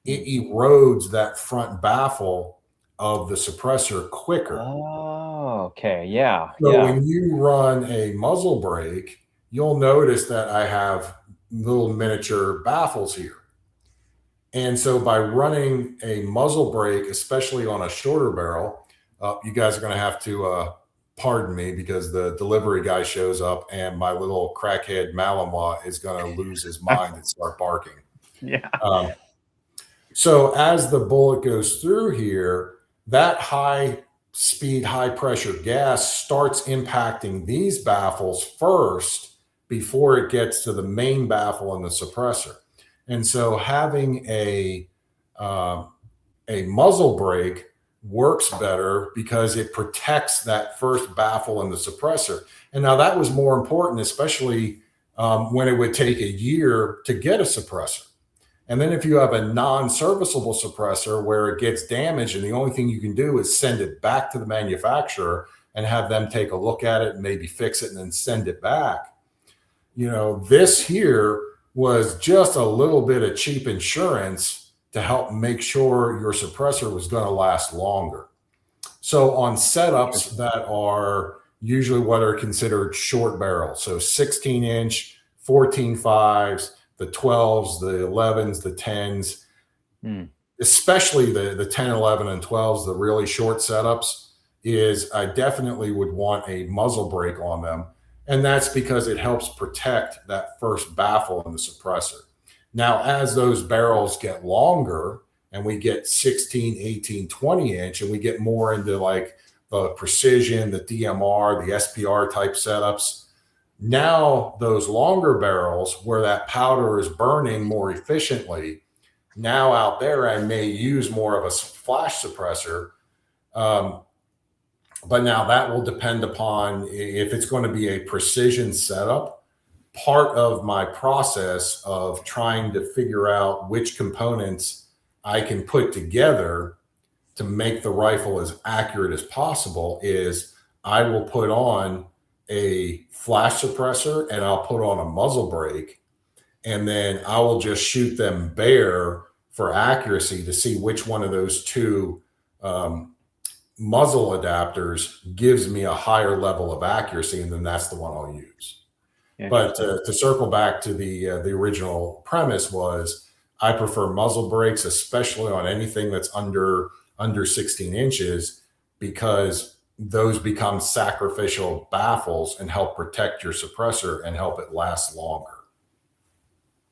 it erodes that front baffle of the suppressor quicker. Oh, okay. Yeah. So when you run a muzzle brake, you'll notice that I have little miniature baffles here. And so by running a muzzle brake, especially on a shorter barrel, you guys are going to have to pardon me because the delivery guy shows up and my little crackhead Malinois is going to lose his mind and start barking. Yeah. So as the bullet goes through here, that high speed, high pressure gas starts impacting these baffles first before it gets to the main baffle and the suppressor. And so having a muzzle brake works better because it protects that first baffle and the suppressor. And now that was more important, especially when it would take a year to get a suppressor. And then if you have a non-serviceable suppressor where it gets damaged and the only thing you can do is send it back to the manufacturer and have them take a look at it and maybe fix it and then send it back. This here was just a little bit of cheap insurance to help make sure your suppressor was going to last longer. So on setups that are usually what are considered short barrels, so 16-inch, 14.5s, the 12s, the 11s, the 10s, especially the 10, 11, and 12s, the really short setups, is I definitely would want a muzzle brake on them. And that's because it helps protect that first baffle in the suppressor. Now, as those barrels get longer and we get 16, 18, 20 inch, and we get more into like the precision, the DMR, the SPR type setups, now those longer barrels where that powder is burning more efficiently, now out there I may use more of a flash suppressor. But now that will depend upon if it's going to be a precision setup. Part of my process of trying to figure out which components I can put together to make the rifle as accurate as possible is I will put on a flash suppressor and I'll put on a muzzle brake, and then I will just shoot them bare for accuracy to see which one of those two muzzle adapters gives me a higher level of accuracy, and then that's the one I'll use. But to circle back to the original premise was, I prefer muzzle brakes, especially on anything that's under 16 inches, because those become sacrificial baffles and help protect your suppressor and help it last longer.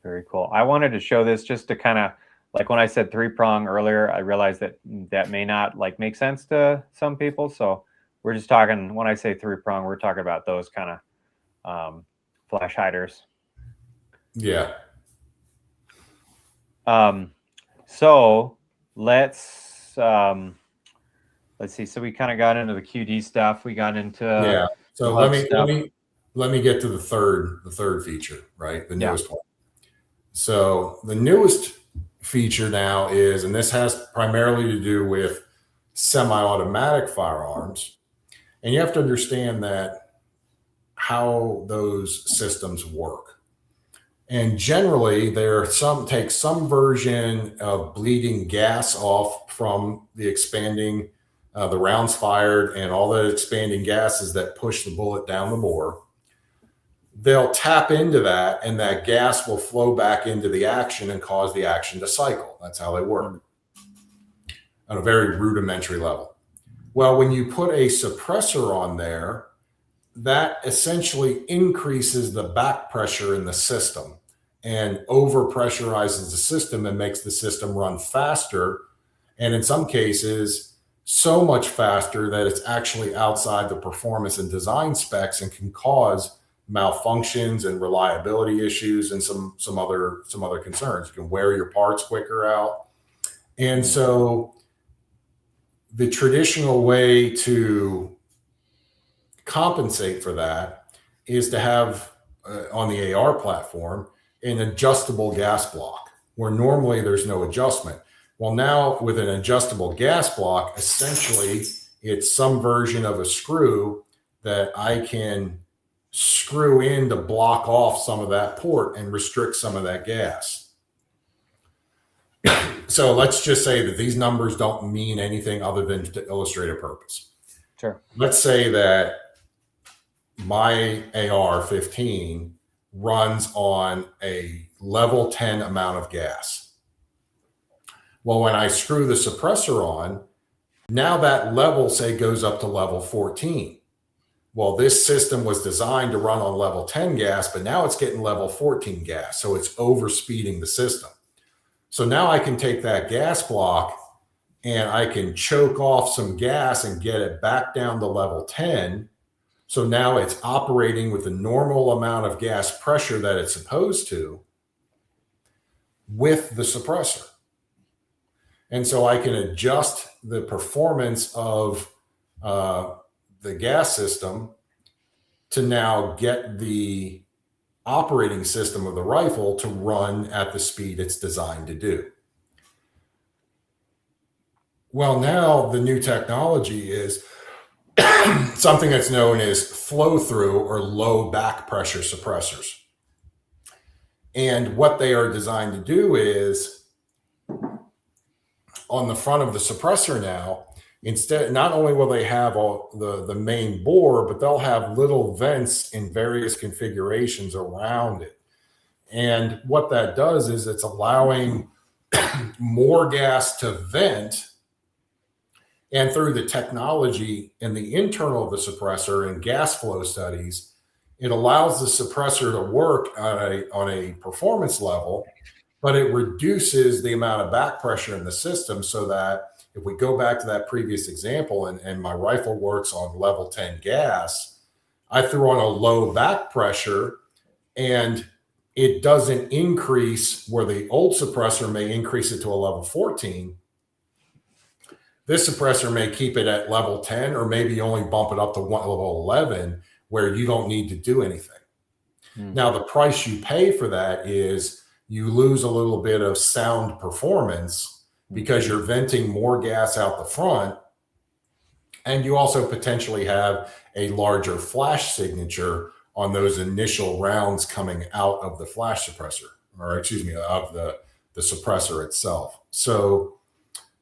Very cool. I wanted to show this just to kind of, like when I said 3-prong earlier, I realized that that may not like make sense to some people. So we're just talking, when I say 3-prong, we're talking about those kind of flash hiders. Yeah. So let's see. So we kind of got into the QD stuff. We got into So let me get to the third feature, right? The newest one. So the newest feature now is, and this has primarily to do with semi-automatic firearms, and you have to understand that how those systems work. And generally, take some version of bleeding gas off from the expanding, the rounds fired, and all the expanding gases that push the bullet down the bore. They'll tap into that, and that gas will flow back into the action and cause the action to cycle. That's how they work on a very rudimentary level. Well, when you put a suppressor on there, that essentially increases the back pressure in the system and over pressurizes the system and makes the system run faster. And in some cases, so much faster that it's actually outside the performance and design specs and can cause malfunctions and reliability issues and some other concerns. You can wear your parts quicker out. And so the traditional way to compensate for that is to have on the AR platform an adjustable gas block, where normally there's no adjustment. Well, now with an adjustable gas block, essentially it's some version of a screw that I can screw in to block off some of that port and restrict some of that gas. So let's just say that these numbers don't mean anything other than to illustrate a purpose. Sure. Let's say that my AR-15 runs on a level 10 amount of gas. Well, when I screw the suppressor on, now that level, say, goes up to level 14. Well, this system was designed to run on level 10 gas, but now it's getting level 14 gas. So it's overspeeding the system. So now I can take that gas block and I can choke off some gas and get it back down to level 10. So now it's operating with the normal amount of gas pressure that it's supposed to with the suppressor. And so I can adjust the performance of the gas system to now get the operating system of the rifle to run at the speed it's designed to do. Well, now the new technology is something that's known as flow through or low back pressure suppressors. And what they are designed to do is, on the front of the suppressor now, instead, not only will they have all the main bore, but they'll have little vents in various configurations around it. And what that does is it's allowing more gas to vent. And through the technology in the internal of the suppressor and gas flow studies, it allows the suppressor to work on a performance level, but it reduces the amount of back pressure in the system, so that if we go back to that previous example and my rifle works on level 10 gas, I threw on a low back pressure and it doesn't increase where the old suppressor may increase it to a level 14. This suppressor may keep it at level 10 or maybe only bump it up to level 11 where you don't need to do anything. Now, the price you pay for that is you lose a little bit of sound performance because you're venting more gas out the front. And you also potentially have a larger flash signature on those initial rounds coming out of the flash suppressor, or excuse me, of the the suppressor itself. So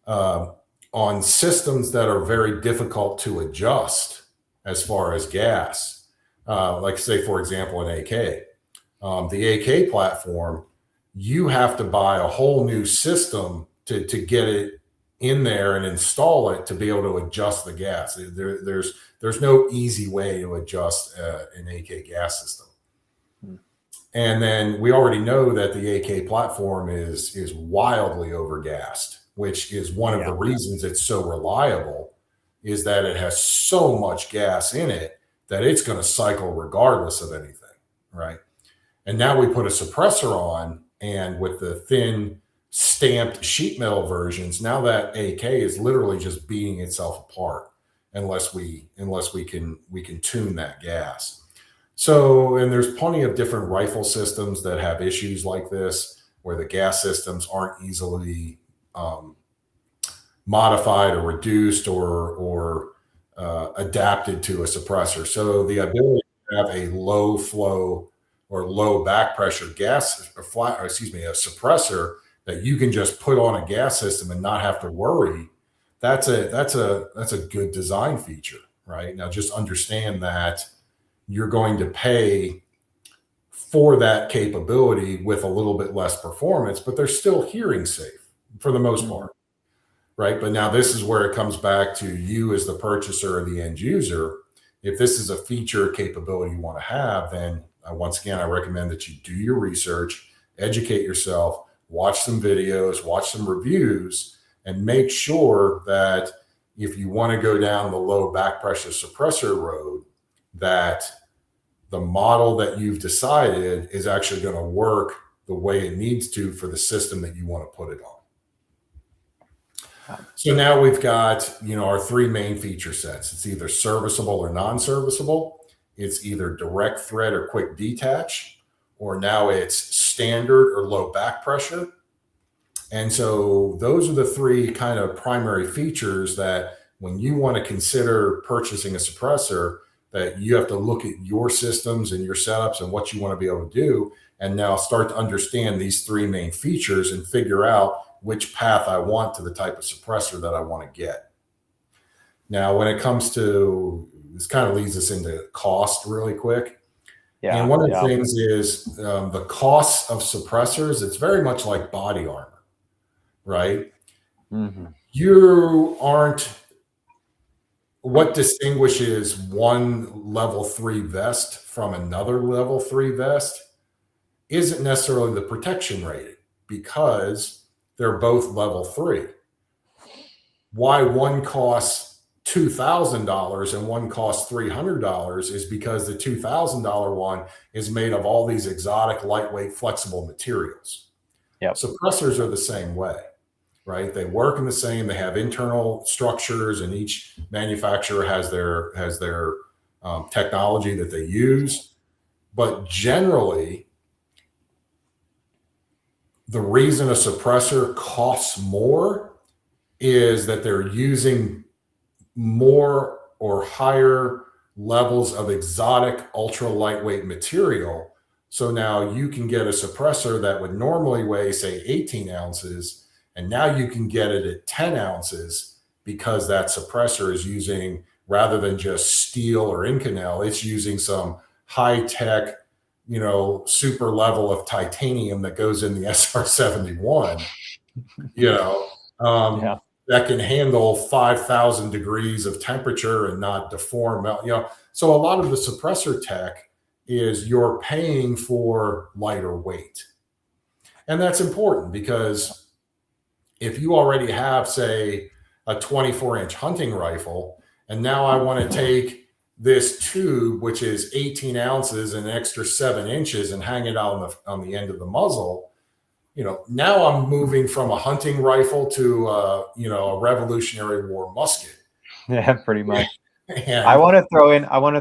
on systems that are very difficult to adjust as far as gas, like say, for example, an AK, the AK platform, you have to buy a whole new system to get it in there and install it to be able to adjust the gas. There's no easy way to adjust an AK gas system. And then we already know that the AK platform is wildly overgassed, which is one of the reasons it's so reliable, is that it has so much gas in it that it's going to cycle regardless of anything, right? And now we put a suppressor on, and with the thin stamped sheet metal versions, now that AK is literally just beating itself apart unless we can tune that gas. So, and there's plenty of different rifle systems that have issues like this, where the gas systems aren't easily modified or reduced or adapted to a suppressor. So the ability to have a low flow or low back pressure gas, a suppressor that you can just put on a gas system and not have to worry, that's a good design feature, right? Now, just understand that you're going to pay for that capability with a little bit less performance, but they're still hearing safe for the most part, right? But now this is where it comes back to you as the purchaser or the end user. If this is a feature capability you want to have, then once again, I recommend that you do your research, educate yourself, watch some videos, watch some reviews, and make sure that if you want to go down the low back pressure suppressor road, that the model that you've decided is actually going to work the way it needs to for the system that you want to put it on. So now we've got, our three main feature sets. It's either serviceable or non-serviceable. It's either direct thread or quick detach, or now it's standard or low back pressure. And so those are the three kind of primary features that when you want to consider purchasing a suppressor, that you have to look at your systems and your setups and what you want to be able to do, and now start to understand these three main features and figure out which path I want to the type of suppressor that I want to get. Now, when it comes to, this kind of leads us into cost really quick. Yeah, and one of the things is the cost of suppressors, it's very much like body armor, right? Mm-hmm. You aren't, what distinguishes one level 3 vest from another level 3 vest isn't necessarily the protection rating, because they're both level 3. Why one costs $2,000 and one costs $300 is because the $2,000 one is made of all these exotic, lightweight, flexible materials. Yep. Suppressors are the same way, right? They work in the same, they have internal structures, and each manufacturer has their technology that they use. But generally, the reason a suppressor costs more is that they're using more or higher levels of exotic, ultra lightweight material. So now you can get a suppressor that would normally weigh, say, 18 ounces, and now you can get it at 10 ounces because that suppressor is using, rather than just steel or Inconel, it's using some high-tech, super level of titanium that goes in the SR-71, that can handle 5,000 degrees of temperature and not deform. So a lot of the suppressor tech is you're paying for lighter weight. And that's important, because if you already have, say, a 24-inch hunting rifle, and now I want to take this tube, which is 18 ounces and an extra 7 inches, and hang it on the end of the muzzle, now I'm moving from a hunting rifle to a Revolutionary War musket. Yeah, pretty much. And I want to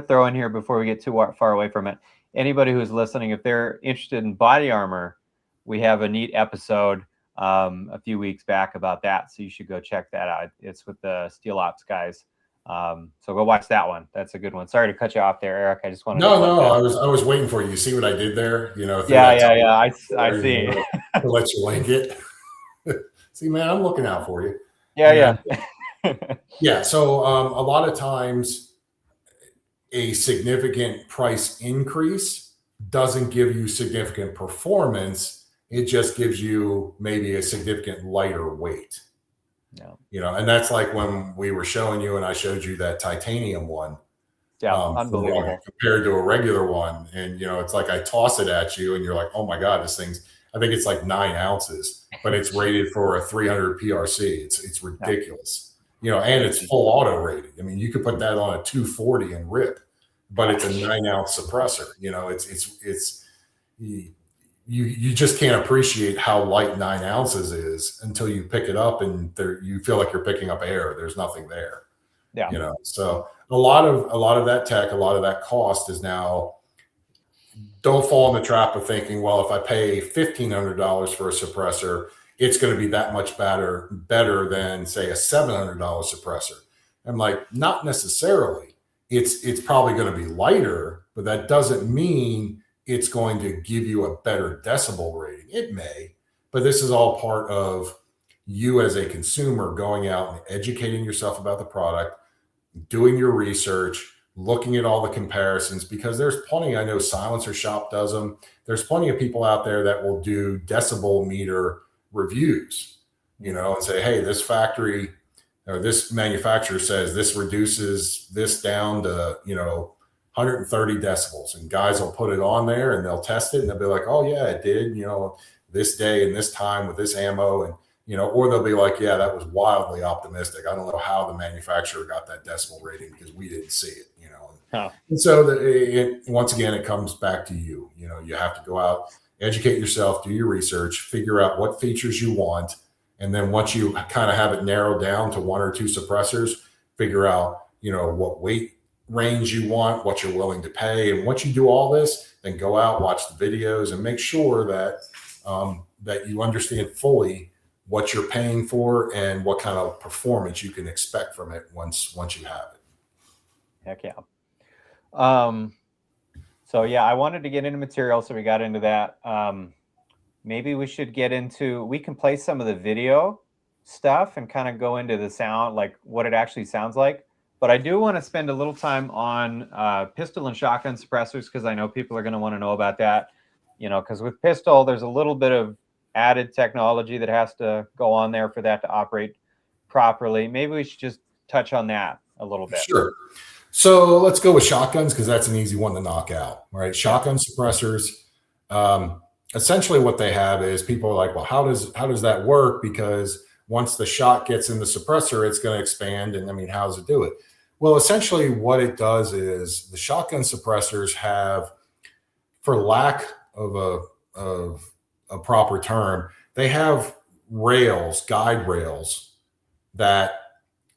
throw in here before we get too far away from it. Anybody who's listening, if they're interested in body armor, we have a neat episode a few weeks back about that, so you should go check that out. It's with the Steel Ops guys. So go watch that one. That's a good one. Sorry to cut you off there, Eric. I just wanted I was waiting for you. You see what I did there? Yeah. I see. to let you link it. See, man, I'm looking out for you. Yeah. Yeah. So a lot of times a significant price increase doesn't give you significant performance. It just gives you maybe a significant lighter weight. Yeah. And that's like when we were showing you and I showed you that titanium one. Yeah. Unbelievable. Compared to a regular one. And, it's like I toss it at you and you're like, oh my God, this thing's, I think it's like 9 ounces, but it's rated for a 300 PRC. It's ridiculous, and it's full auto rated. I mean, you could put that on a 240 and rip, but it's a 9-ounce suppressor. It's you just can't appreciate how light 9 ounces is until you pick it up and you feel like you're picking up air. There's nothing there. Yeah. So a lot of that tech, a lot of that cost is now. Don't fall in the trap of thinking, well, if I pay $1,500 for a suppressor, it's going to be that much better than say a $700 suppressor. I'm like, not necessarily. It's probably going to be lighter, but that doesn't mean it's going to give you a better decibel rating. It may, but this is all part of you as a consumer going out and educating yourself about the product, doing your research, looking at all the comparisons, because there's plenty, I know Silencer Shop does them. There's plenty of people out there that will do decibel meter reviews, and say, hey, this factory or this manufacturer says this reduces this down to, 130 decibels, and guys will put it on there and they'll test it and they'll be like, oh yeah, it did, this day and this time with this ammo. And or they'll be like, yeah, that was wildly optimistic. I don't know how the manufacturer got that decibel rating because we didn't see it, And so once again, it comes back to you. You have to go out, educate yourself, do your research, figure out what features you want. And then once you kind of have it narrowed down to 1 or 2 suppressors, figure out, what weight range you want, what you're willing to pay. And once you do all this, then go out, watch the videos and make sure that, that you understand fully what you're paying for and what kind of performance you can expect from it once you have it. Heck yeah. So yeah, I wanted to get into material, so we got into that. Maybe we should we can play some of the video stuff and kind of go into the sound, like what it actually sounds like. But I do want to spend a little time on pistol and shotgun suppressors, because I know people are going to want to know about that. Because with pistol, there's a little bit of added technology that has to go on there for that to operate properly. Maybe we should just touch on that a little bit. Sure. So let's go with shotguns, because that's an easy one to knock out, right? Shotgun suppressors, essentially what they have is people are like, well, how does that work? Because once the shot gets in the suppressor, it's going to expand. And I mean, how does it do it? Well, essentially what it does is the shotgun suppressors have, for lack of a proper term, they have guide rails that,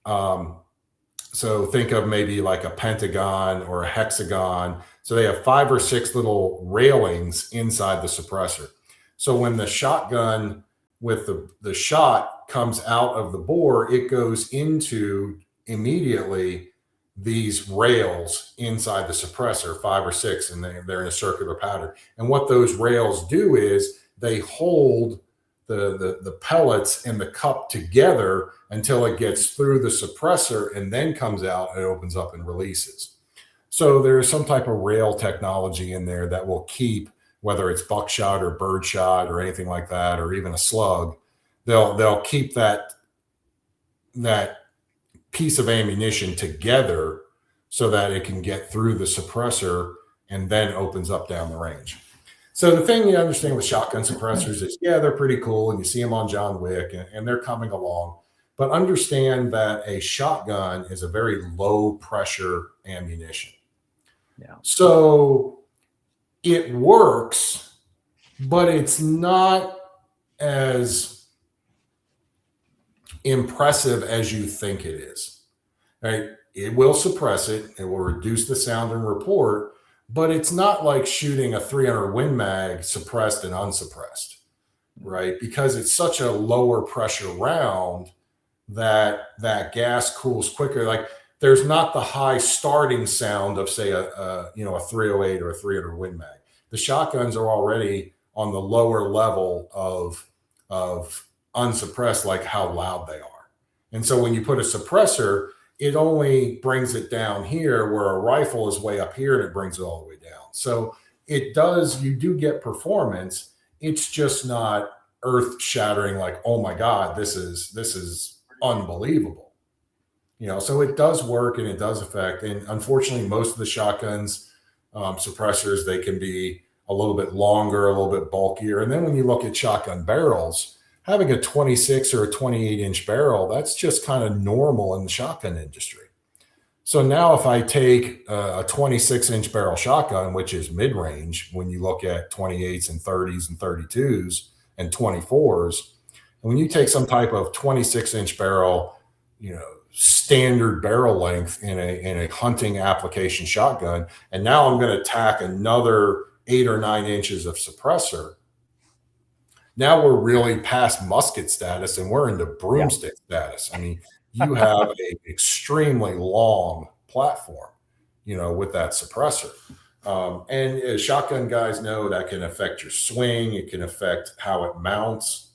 so think of maybe like a pentagon or a hexagon. So they have 5 or 6 little railings inside the suppressor. So when the shotgun with the shot comes out of the bore, it goes into immediately these rails inside the suppressor, 5 or 6, and they're in a circular pattern. And what those rails do is they hold the pellets and the cup together until it gets through the suppressor and then comes out and opens up and releases. So there's some type of rail technology in there that will keep, whether it's buckshot or birdshot or anything like that, or even a slug, they'll keep that piece of ammunition together so that it can get through the suppressor and then opens up down the range. So the thing you understand with shotgun suppressors is, yeah, they're pretty cool, and you see them on John Wick, and they're coming along. But understand that a shotgun is a very low pressure ammunition. Yeah. So it works, but it's not as impressive as you think it is. Right? It will suppress it. It will reduce the sound and report, but it's not like shooting a 300 Win Mag suppressed and unsuppressed, right? Because it's such a lower pressure round that gas cools quicker. Like there's not the high starting sound of, say, a 308 or a 300 Win Mag. The shotguns are already on the lower level of unsuppressed, like how loud they are. And so when you put a suppressor, it only brings it down here, where a rifle is way up here and it brings it all the way down. So you do get performance. It's just not earth shattering, like, oh my God, this is unbelievable. So it does work and it does affect. And unfortunately, most of the shotguns, suppressors, they can be a little bit longer, a little bit bulkier. And then when you look at shotgun barrels, having a 26 or a 28-inch barrel, that's just kind of normal in the shotgun industry. So now if I take a 26-inch barrel shotgun, which is mid-range, when you look at 28s and 30s and 32s and 24s, and when you take some type of 26-inch barrel, standard barrel length in a hunting application shotgun, and now I'm going to tack another 8 or 9 inches of suppressor. Now we're really past musket status and we're into broomstick status. I mean, you have an extremely long platform, with that suppressor. And as shotgun guys know, that can affect your swing. It can affect how it mounts.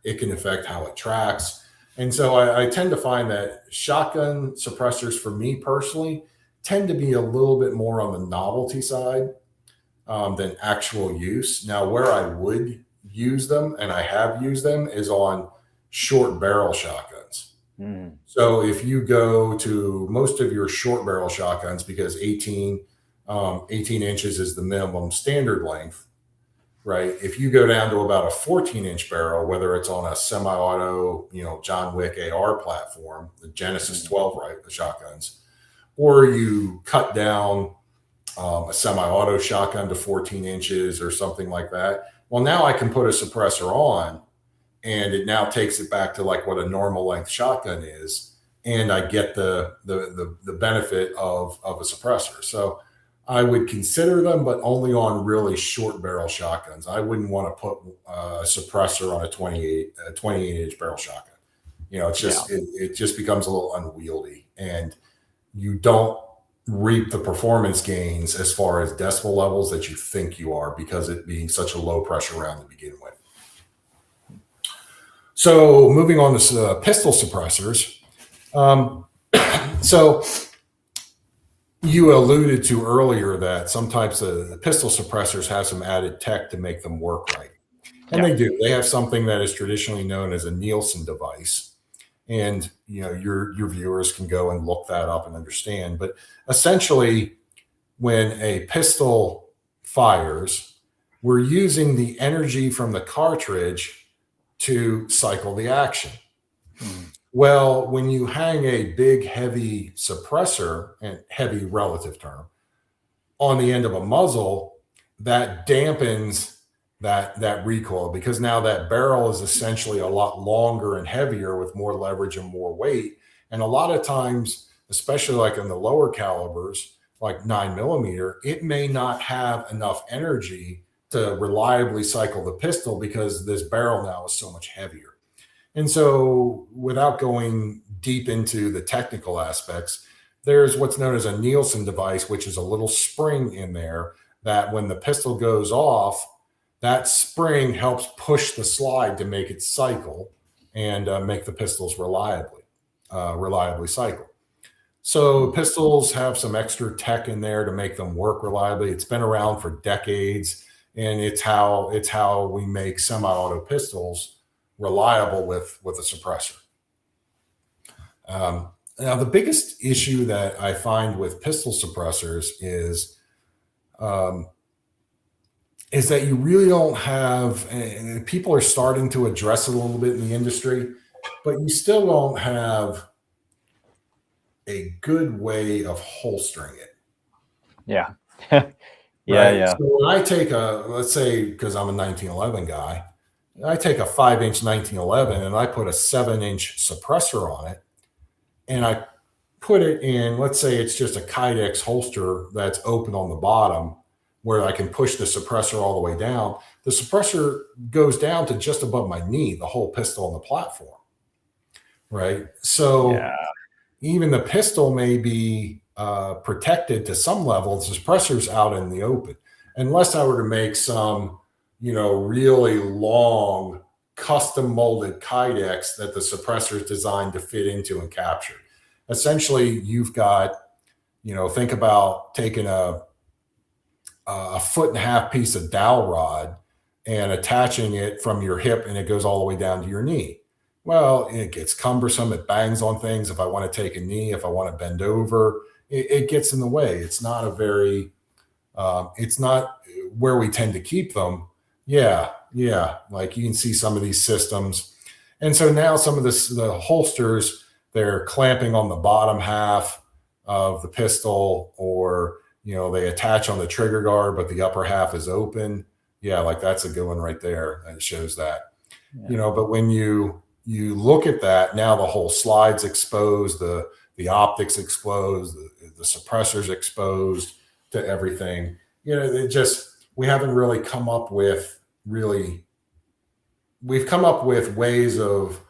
It can affect how it tracks. And so I tend to find that shotgun suppressors, for me personally, tend to be a little bit more on the novelty side than actual use. Now, where I would use them, and I have used them, is on short barrel shotguns. So if you go to most of your short barrel shotguns, because 18 inches is the minimum standard length, right? If you go down to about a 14-inch barrel, whether it's on a semi-auto, John Wick AR platform, the Genesis 12, right, the shotguns, or you cut down a semi-auto shotgun to 14 inches or something like that. Well, now I can put a suppressor on, and it now takes it back to like what a normal length shotgun is, and I get the benefit of a suppressor. So I would consider them, but only on really short barrel shotguns. I wouldn't want to put a suppressor on a 28-inch barrel shotgun. It's just it just becomes a little unwieldy, and you don't reap the performance gains as far as decibel levels that you think you are, because it being such a low pressure round to begin with. So moving on to pistol suppressors. So you alluded to earlier that some types of pistol suppressors have some added tech to make them work right. And they do. They have something that is traditionally known as a Nielsen device. And your viewers can go and look that up and understand. But essentially, when a pistol fires, we're using the energy from the cartridge to cycle the action. Well, when you hang a big, heavy suppressor, and heavy relative term, on the end of a muzzle, that dampens that recoil, because now that barrel is essentially a lot longer and heavier with more leverage and more weight. And a lot of times, especially like in the lower calibers, like 9mm, it may not have enough energy to reliably cycle the pistol because this barrel now is so much heavier. And so, without going deep into the technical aspects, there's what's known as a Nielsen device, which is a little spring in there that when the pistol goes off, that spring helps push the slide to make it cycle and make the pistols reliably cycle. So pistols have some extra tech in there to make them work reliably. It's been around for decades, and it's how we make semi-auto pistols reliable with a suppressor. Now, the biggest issue that I find with pistol suppressors is that you really don't have, and people are starting to address it a little bit in the industry, but you still don't have a good way of holstering it. Yeah. Yeah. So when I take let's say, because I'm a 1911 guy, I take a 5-inch 1911 and I put a 7-inch suppressor on it, and I put it in, let's say it's just a Kydex holster that's open on the bottom, where I can push the suppressor all the way down. The suppressor goes down to just above my knee, the whole pistol on the platform, right? So even the pistol may be protected to some level. The suppressor's out in the open. unless I were to make some, really long custom molded kydex that the suppressor is designed to fit into and capture. Essentially, you've got, think about taking a 1.5 foot piece of dowel rod and attaching it from your hip, and it goes all the way down to your knee. Well, it gets cumbersome. It bangs on things. If I want to take a knee, if I want to bend over, it gets in the way. It's not a very, it's not where we tend to keep them. Yeah. Like you can see some of these systems. And so now some of the holsters, they're clamping on the bottom half of the pistol, or, they attach on the trigger guard, but the upper half is open. Yeah. Like that's a good one right there. And it shows that, but when you look at that, now the whole slide's exposed, the optics exposed, the suppressors exposed to everything. We haven't really come up with we've come up with ways of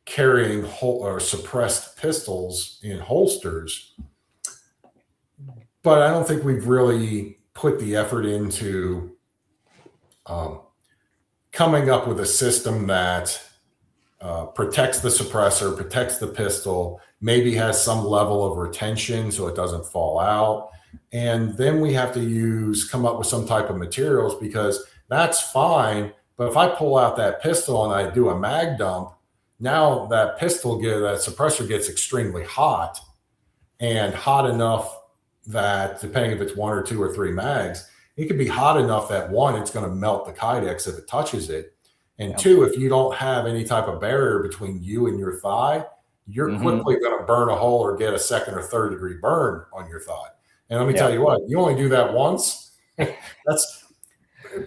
carrying or suppressed pistols in holsters, but I don't think we've really put the effort into coming up with a system that protects the suppressor, protects the pistol, maybe has some level of retention so it doesn't fall out. And then we have to come up with some type of materials, because that's fine. But if I pull out that pistol and I do a mag dump, now that suppressor gets extremely hot, and hot enough that, depending if it's 1 or 2 or 3 mags, it could be hot enough that, 1, it's going to melt the kydex if it touches it. And 2, if you don't have any type of barrier between you and your thigh, you're quickly going to burn a hole or get a 2nd or 3rd degree burn on your thigh. And let me tell you what, you only do that once.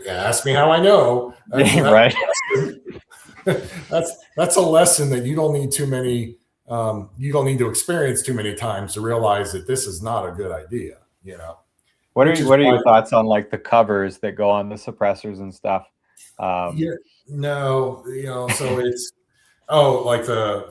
Ask me how I know. Right. That's a lesson that you don't need too many. You don't need to experience too many times to realize that this is not a good idea. What are your thoughts on like the covers that go on the suppressors and stuff? So it's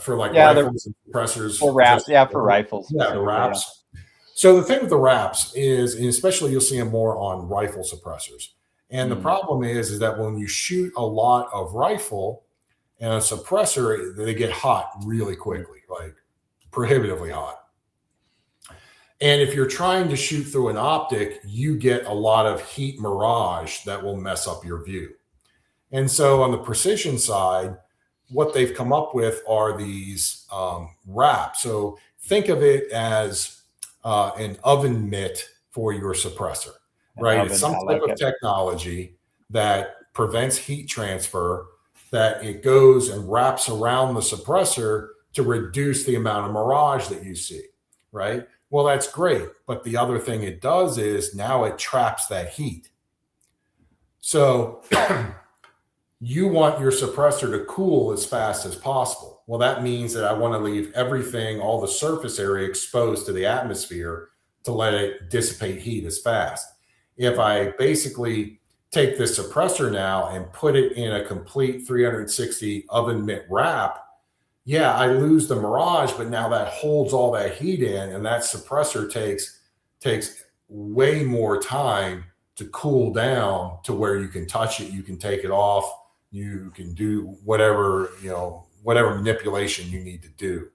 rifles and suppressors for wraps. For rifles. Yeah, the wraps. Yeah. So the thing with the wraps is, and especially you'll see them more on rifle suppressors. And the problem is that when you shoot a lot of rifle and a suppressor, they get hot really quickly, like prohibitively hot. And if you're trying to shoot through an optic, you get a lot of heat mirage that will mess up your view. And so on the precision side, what they've come up with are these wraps. So think of it as an oven mitt for your suppressor, right? It's some type of technology that prevents heat transfer, that it goes and wraps around the suppressor to reduce the amount of mirage that you see, right? Well, that's great. But the other thing it does is now it traps that heat. So you want your suppressor to cool as fast as possible. Well, that means that I want to leave everything, all the surface area, exposed to the atmosphere to let it dissipate heat as fast. If I basically take this suppressor now and put it in a complete 360 oven mitt wrap, I lose the mirage, but now that holds all that heat in, and that suppressor takes way more time to cool down to where you can touch it, you can take it off, you can do whatever manipulation you need to do.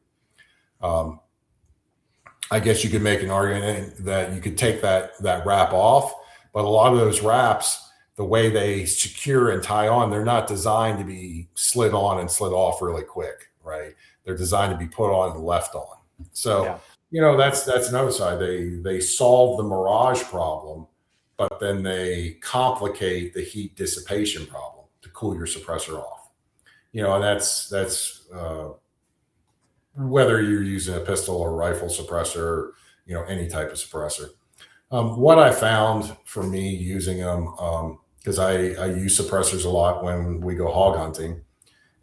I guess you could make an argument that you could take that wrap off, but a lot of those wraps, the way they secure and tie on, they're not designed to be slid on and slid off really quick, right? They're designed to be put on and left on. So, that's another side. They solve the mirage problem, but then they complicate the heat dissipation problem to cool your suppressor off. And that's whether you're using a pistol or rifle suppressor, any type of suppressor. What I found for me using them, because I use suppressors a lot when we go hog hunting,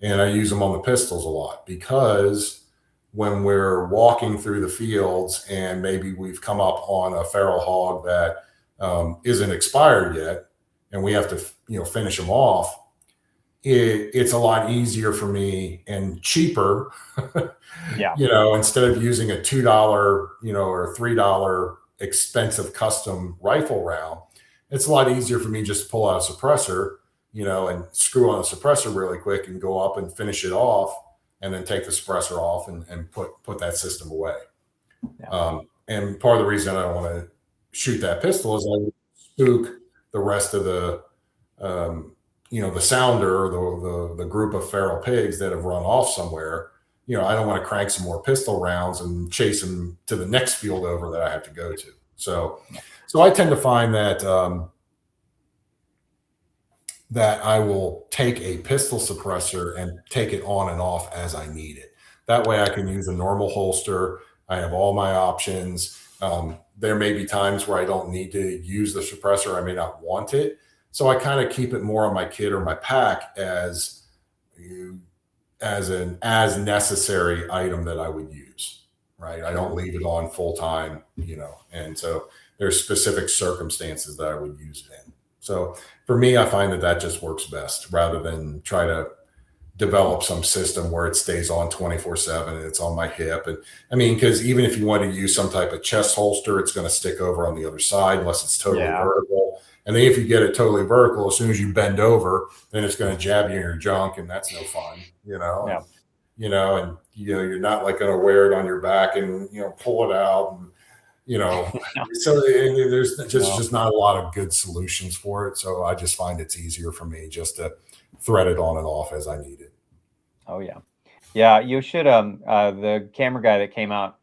and I use them on the pistols a lot, because when we're walking through the fields and maybe we've come up on a feral hog that isn't expired yet, and we have to finish them off, it's a lot easier for me and cheaper. Instead of using a $2 or $3 expensive custom rifle round, it's a lot easier for me just to pull out a suppressor, and screw on a suppressor really quick and go up and finish it off, and then take the suppressor off and put that system away. Yeah. And part of the reason I don't want to shoot that pistol is I spook the rest of the sounder or the group of feral pigs that have run off somewhere. I don't want to crank some more pistol rounds and chase them to the next field over that I have to go to. So I tend to find that I will take a pistol suppressor and take it on and off as I need it. That way I can use a normal holster. I have all my options. There may be times where I don't need to use the suppressor. I may not want it. So I kind of keep it more on my kit or my pack as an as necessary item that I would use, right? I don't leave it on full time, and so there's specific circumstances that I would use it in. So for me, I find that just works best rather than try to develop some system where it stays on 24/7 and it's on my hip. And I mean, because even if you want to use some type of chest holster, it's going to stick over on the other side unless it's totally vertical. And then if you get it totally vertical, as soon as you bend over, then it's going to jab you in your junk, and that's no fun, Yeah. And you're not like going to wear it on your back and pull it out, and so there's just not a lot of good solutions for it. So I just find it's easier for me just to thread it on and off as I need it. Oh yeah. You should the camera guy that came out,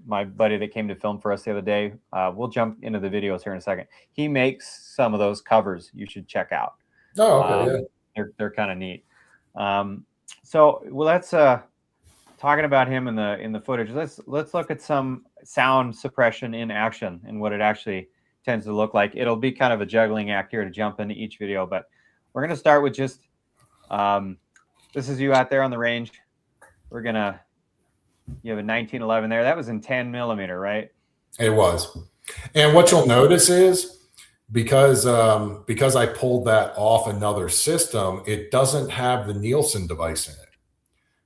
my buddy that came to film for us the other day, we'll jump into the videos here in a second. He makes some of those covers you should check out. Oh, okay. Yeah. They're kind of neat. So let's talking about him in the footage. Let's look at some sound suppression in action and what it actually tends to look like. It'll be kind of a juggling act here to jump into each video, but we're going to start with just this is you out there on the range. You have a 1911 there. That was in 10 millimeter, right? It was. And what you'll notice is because I pulled that off another system, it doesn't have the Nielsen device in it.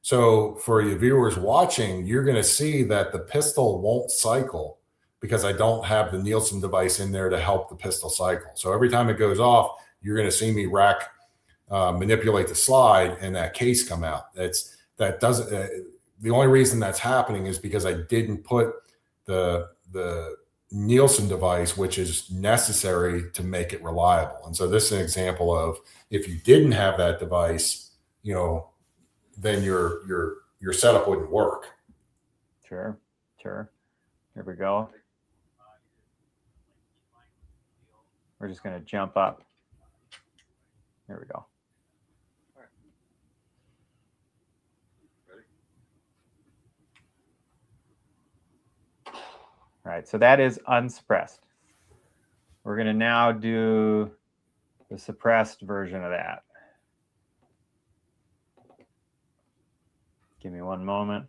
So for your viewers watching, you're going to see that the pistol won't cycle because I don't have the Nielsen device in there to help the pistol cycle. So every time it goes off, you're going to see me manipulate the slide and that case come out. The only reason that's happening is because I didn't put the Nielsen device, which is necessary to make it reliable. And so this is an example of if you didn't have that device, then your setup wouldn't work. Sure. Here we go. We're just going to jump up. Here we go. All right, so that is unsuppressed. We're going to now do the suppressed version of that. Give me one moment.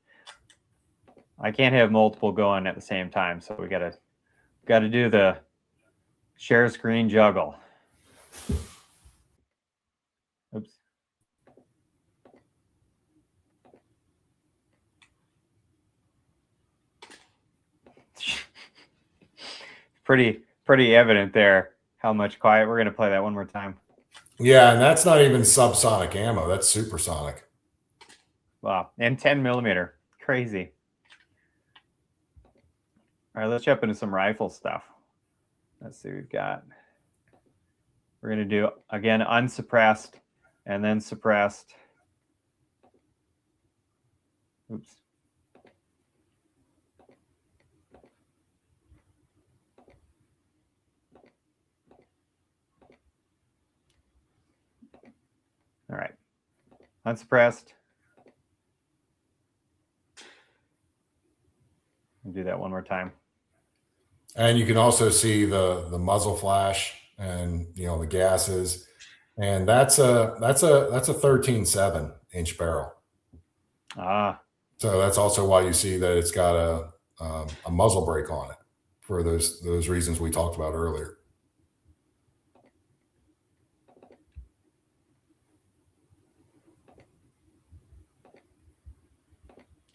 I can't have multiple going at the same time, so we got to do the share screen juggle. Oops. Pretty evident there how much quiet. We're going to play that one more time. Yeah, and that's not even subsonic ammo. That's supersonic. Wow, and 10 millimeter. Crazy. All right, let's jump into some rifle stuff. Let's see what we've got. We're going to do, again, unsuppressed and then suppressed. Oops. All right, unsuppressed. I'll do that one more time. And you can also see the muzzle flash and the gases, and that's a 13.7 inch barrel. So that's also why you see that it's got a muzzle brake on it for those reasons we talked about earlier.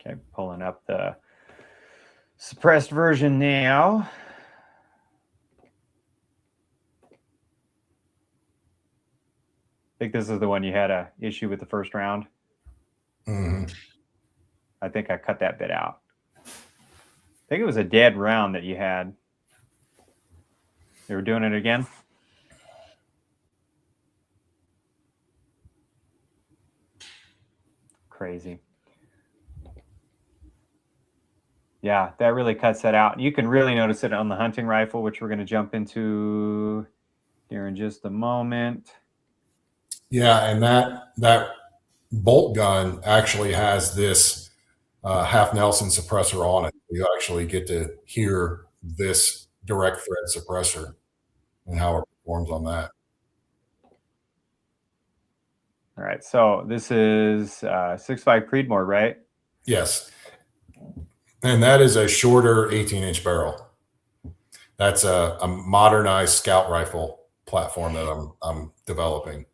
Okay, pulling up the suppressed version now. think this is the one you had a issue with the first round. Mm-hmm. I think I cut that bit out. I think it was a dead round that you had. You were doing it again? Crazy. Yeah, that really cuts that out. You can really notice it on the hunting rifle, which we're going to jump into here in just a moment. Yeah, and that bolt gun actually has this half Nelson suppressor on it. You actually get to hear this direct thread suppressor and how it performs on that. All right, so this is 6.5 Creedmoor, right? Yes, and that is a shorter 18-inch barrel. That's a modernized scout rifle platform that I'm developing.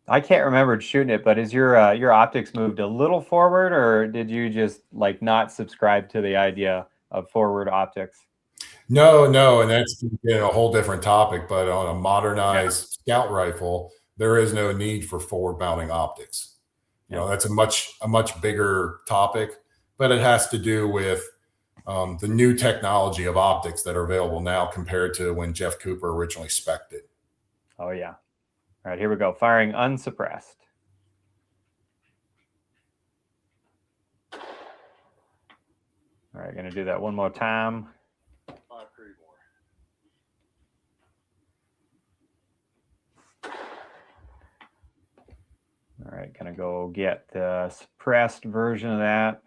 I can't remember shooting it, but is your optics moved a little forward, or did you just like not subscribe to the idea of forward optics? No, and that's a whole different topic. But on a modernized scout rifle, there is no need for forward mounting optics. You know, that's a much bigger topic, but it has to do with the new technology of optics that are available now compared to when Jeff Cooper originally spec'd it. Oh yeah. All right, here we go. Firing unsuppressed. All right, going to do that one more time. All right, going to go get the suppressed version of that.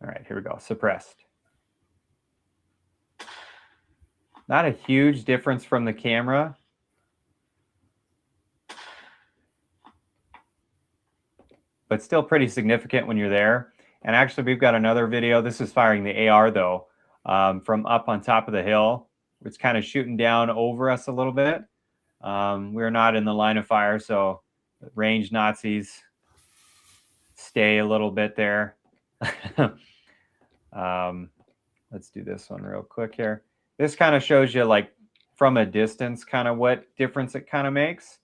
All right, here we go. Suppressed. Not a huge difference from the camera. But still pretty significant when you're there. And actually, we've got another video. This is firing the AR, though, from up on top of the hill. It's kind of shooting down over us a little bit. We're not in the line of fire, so range Nazis stay a little bit there. Let's do this one real quick here. This kind of shows you, like, from a distance, kind of what difference it kind of makes.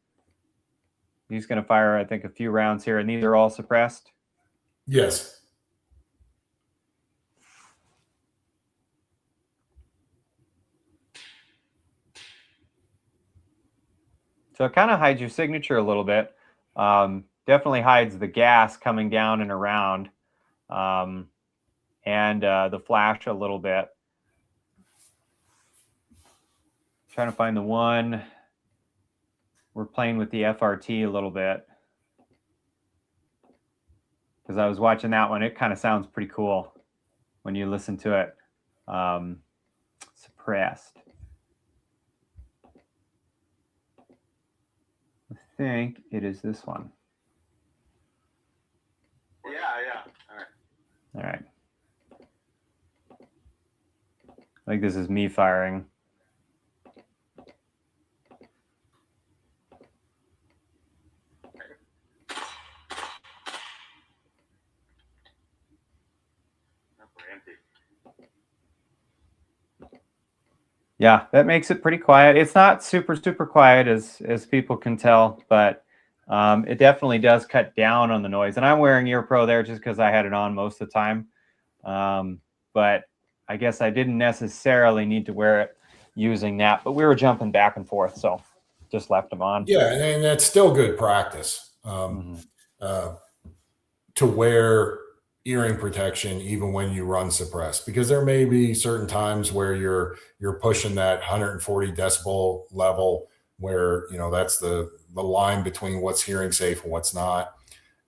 He's going to fire, I think, a few rounds here, and these are all suppressed. Yes. So it kind of hides your signature a little bit. Definitely hides the gas coming down and around, and the flash a little bit. Trying to find the one. We're playing with the FRT a little bit because I was watching that one. It kind of sounds pretty cool when you listen to it. Suppressed. I think it is this one. Yeah. All right. I think this is me firing. Yeah, that makes it pretty quiet. It's not super quiet as people can tell, but it definitely does cut down on the noise. And I'm wearing Ear Pro there just because I had it on most of the time. But I guess I didn't necessarily need to wear it using that, but we were jumping back and forth, so just left them on. Yeah, and that's still good practice to wear earring protection even when you run suppressed, because there may be certain times where you're pushing that 140 decibel level where, you know, that's the line between what's hearing safe and what's not.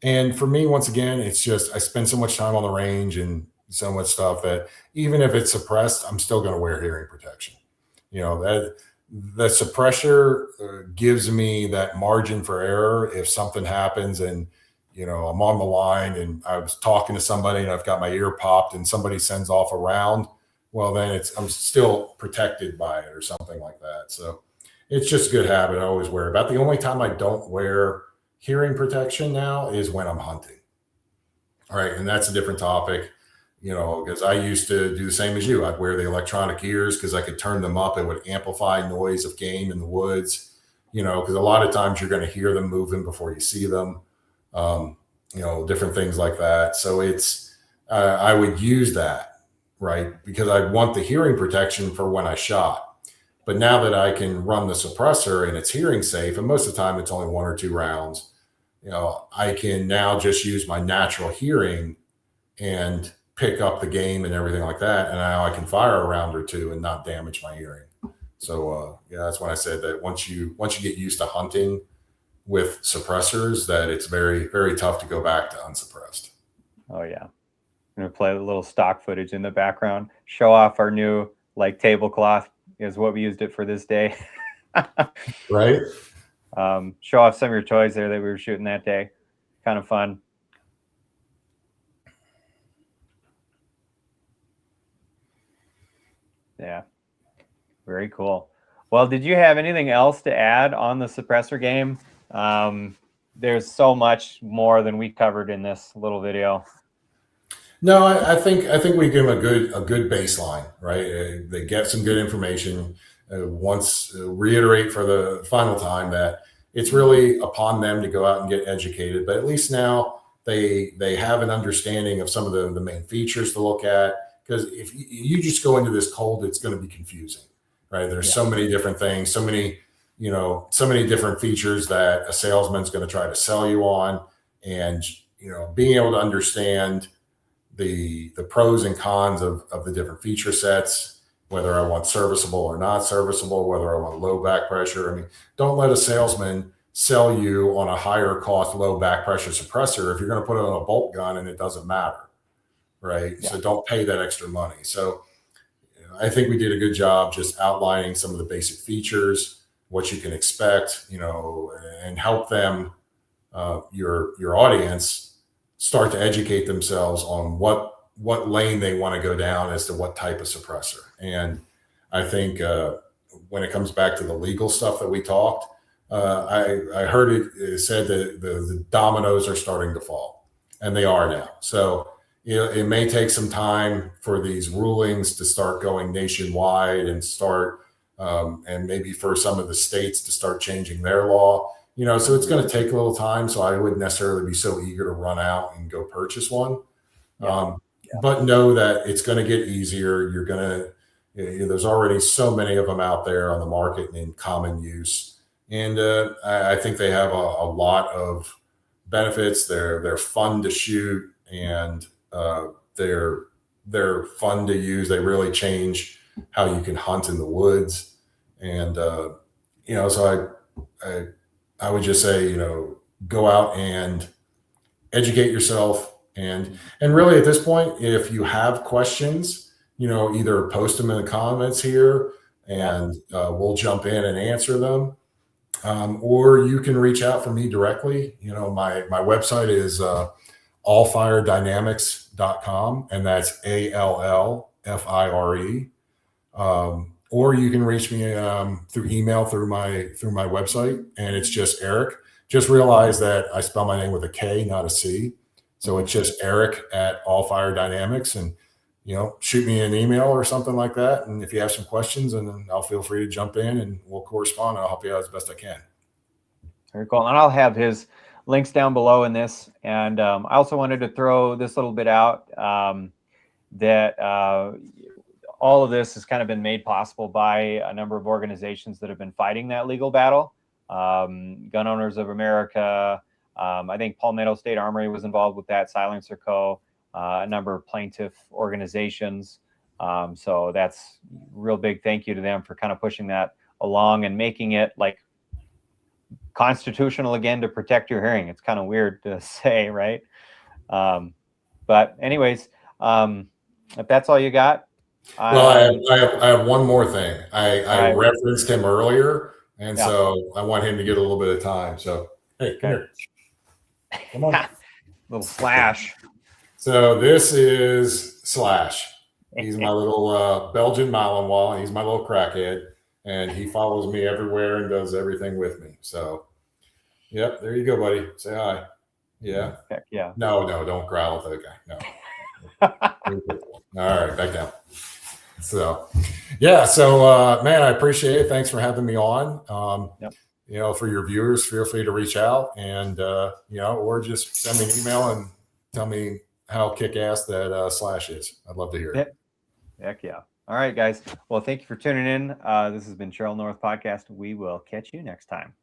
And for me, once again, it's just I spend so much time on the range and so much stuff that even if it's suppressed, I'm still going to wear hearing protection. You know, that the suppressor gives me that margin for error if something happens and, you know, I'm on the line and I was talking to somebody and I've got my ear popped and somebody sends off a round. Well, then I'm still protected by it or something like that. So it's just a good habit. I always wear it. About the only time I don't wear hearing protection now is when I'm hunting. All right. And that's a different topic, because I used to do the same as you. I'd wear the electronic ears because I could turn them up. It would amplify noise of game in the woods, because a lot of times you're going to hear them moving before you see them, um, different things like that. So I would use that, right? Because I want the hearing protection for when I shot. But now that I can run the suppressor and it's hearing safe, and most of the time it's only 1 or 2 rounds, I can now just use my natural hearing and pick up the game and everything like that. And now I can fire a round or two and not damage my hearing. So yeah, that's when I said that once you get used to hunting with suppressors, that it's very, very tough to go back to unsuppressed. Oh yeah. I'm gonna play a little stock footage in the background, show off our new tablecloth is what we used it for this day. Right. Show off some of your toys there that we were shooting that day. Kind of fun. Yeah, very cool. Well, did you have anything else to add on the suppressor game? There's so much more than we covered in this little video. No, I think we give them a good baseline, right? They get some good information. Once reiterate for the final time that it's really upon them to go out and get educated. But at least now they have an understanding of some of the main features to look at. Because if you just go into this cold, it's going to be confusing, right? There's so many different things, so many different features that a salesman's going to try to sell you on, and being able to understand the pros and cons of the different feature sets, whether I want serviceable or not serviceable, whether I want low back pressure. I mean, don't let a salesman sell you on a higher cost, low back pressure suppressor if you're going to put it on a bolt gun and it doesn't matter, right? Yeah. So don't pay that extra money. So I think we did a good job just outlining some of the basic features, what you can expect, and help them, your audience, start to educate themselves on what lane they want to go down as to what type of suppressor. And I think when it comes back to the legal stuff that we talked, I heard it said that the dominoes are starting to fall, and they are now. So it may take some time for these rulings to start going nationwide and and maybe for some of the states to start changing their law. So it's going to take a little time. So I wouldn't necessarily be so eager to run out and go purchase one. But know that it's going to get easier. You're going to, there's already so many of them out there on the market and in common use. And I think they have a lot of benefits. They're fun to shoot, and they're fun to use. They really change how you can hunt in the woods. And, so I would just say, go out and educate yourself. And really at this point, if you have questions, either post them in the comments here and we'll jump in and answer them. Or you can reach out for me directly. My website is allfiredynamics.com, and that's ALLFIRE. Or you can reach me through email through my website, and it's just Erik. Just realize that I spell my name with a K, not a C. So it's just Erik at All Fire Dynamics, and shoot me an email or something like that. And if you have some questions, and then I'll feel free to jump in and we'll correspond. I'll help you out as best I can. Very cool. And I'll have his links down below in this. And I also wanted to throw this little bit out that all of this has kind of been made possible by a number of organizations that have been fighting that legal battle. Gun Owners of America. I think Palmetto State Armory was involved with that, Silencer Co., a number of plaintiff organizations. So that's real big thank you to them for kind of pushing that along and making it like constitutional again to protect your hearing. It's kind of weird to say, right? But anyways, if that's all you got. Well, I have one more thing. I referenced him earlier, and so I want him to get a little bit of time. So, hey, come here. Come on. Little Slash. So this is Slash. He's my little Belgian Malinois. He's my little crackhead, and he follows me everywhere and does everything with me. So, yep, there you go, buddy. Say hi. Yeah. Heck yeah. No, don't growl at that guy. No. All right, back down. So, yeah. So, man, I appreciate it. Thanks for having me on. Yep. For your viewers, feel free to reach out and, or just send me an email and tell me how kick-ass that slash is. I'd love to hear it. Heck yeah. All right, guys. Well, thank you for tuning in. This has been Cheryl North Podcast. We will catch you next time.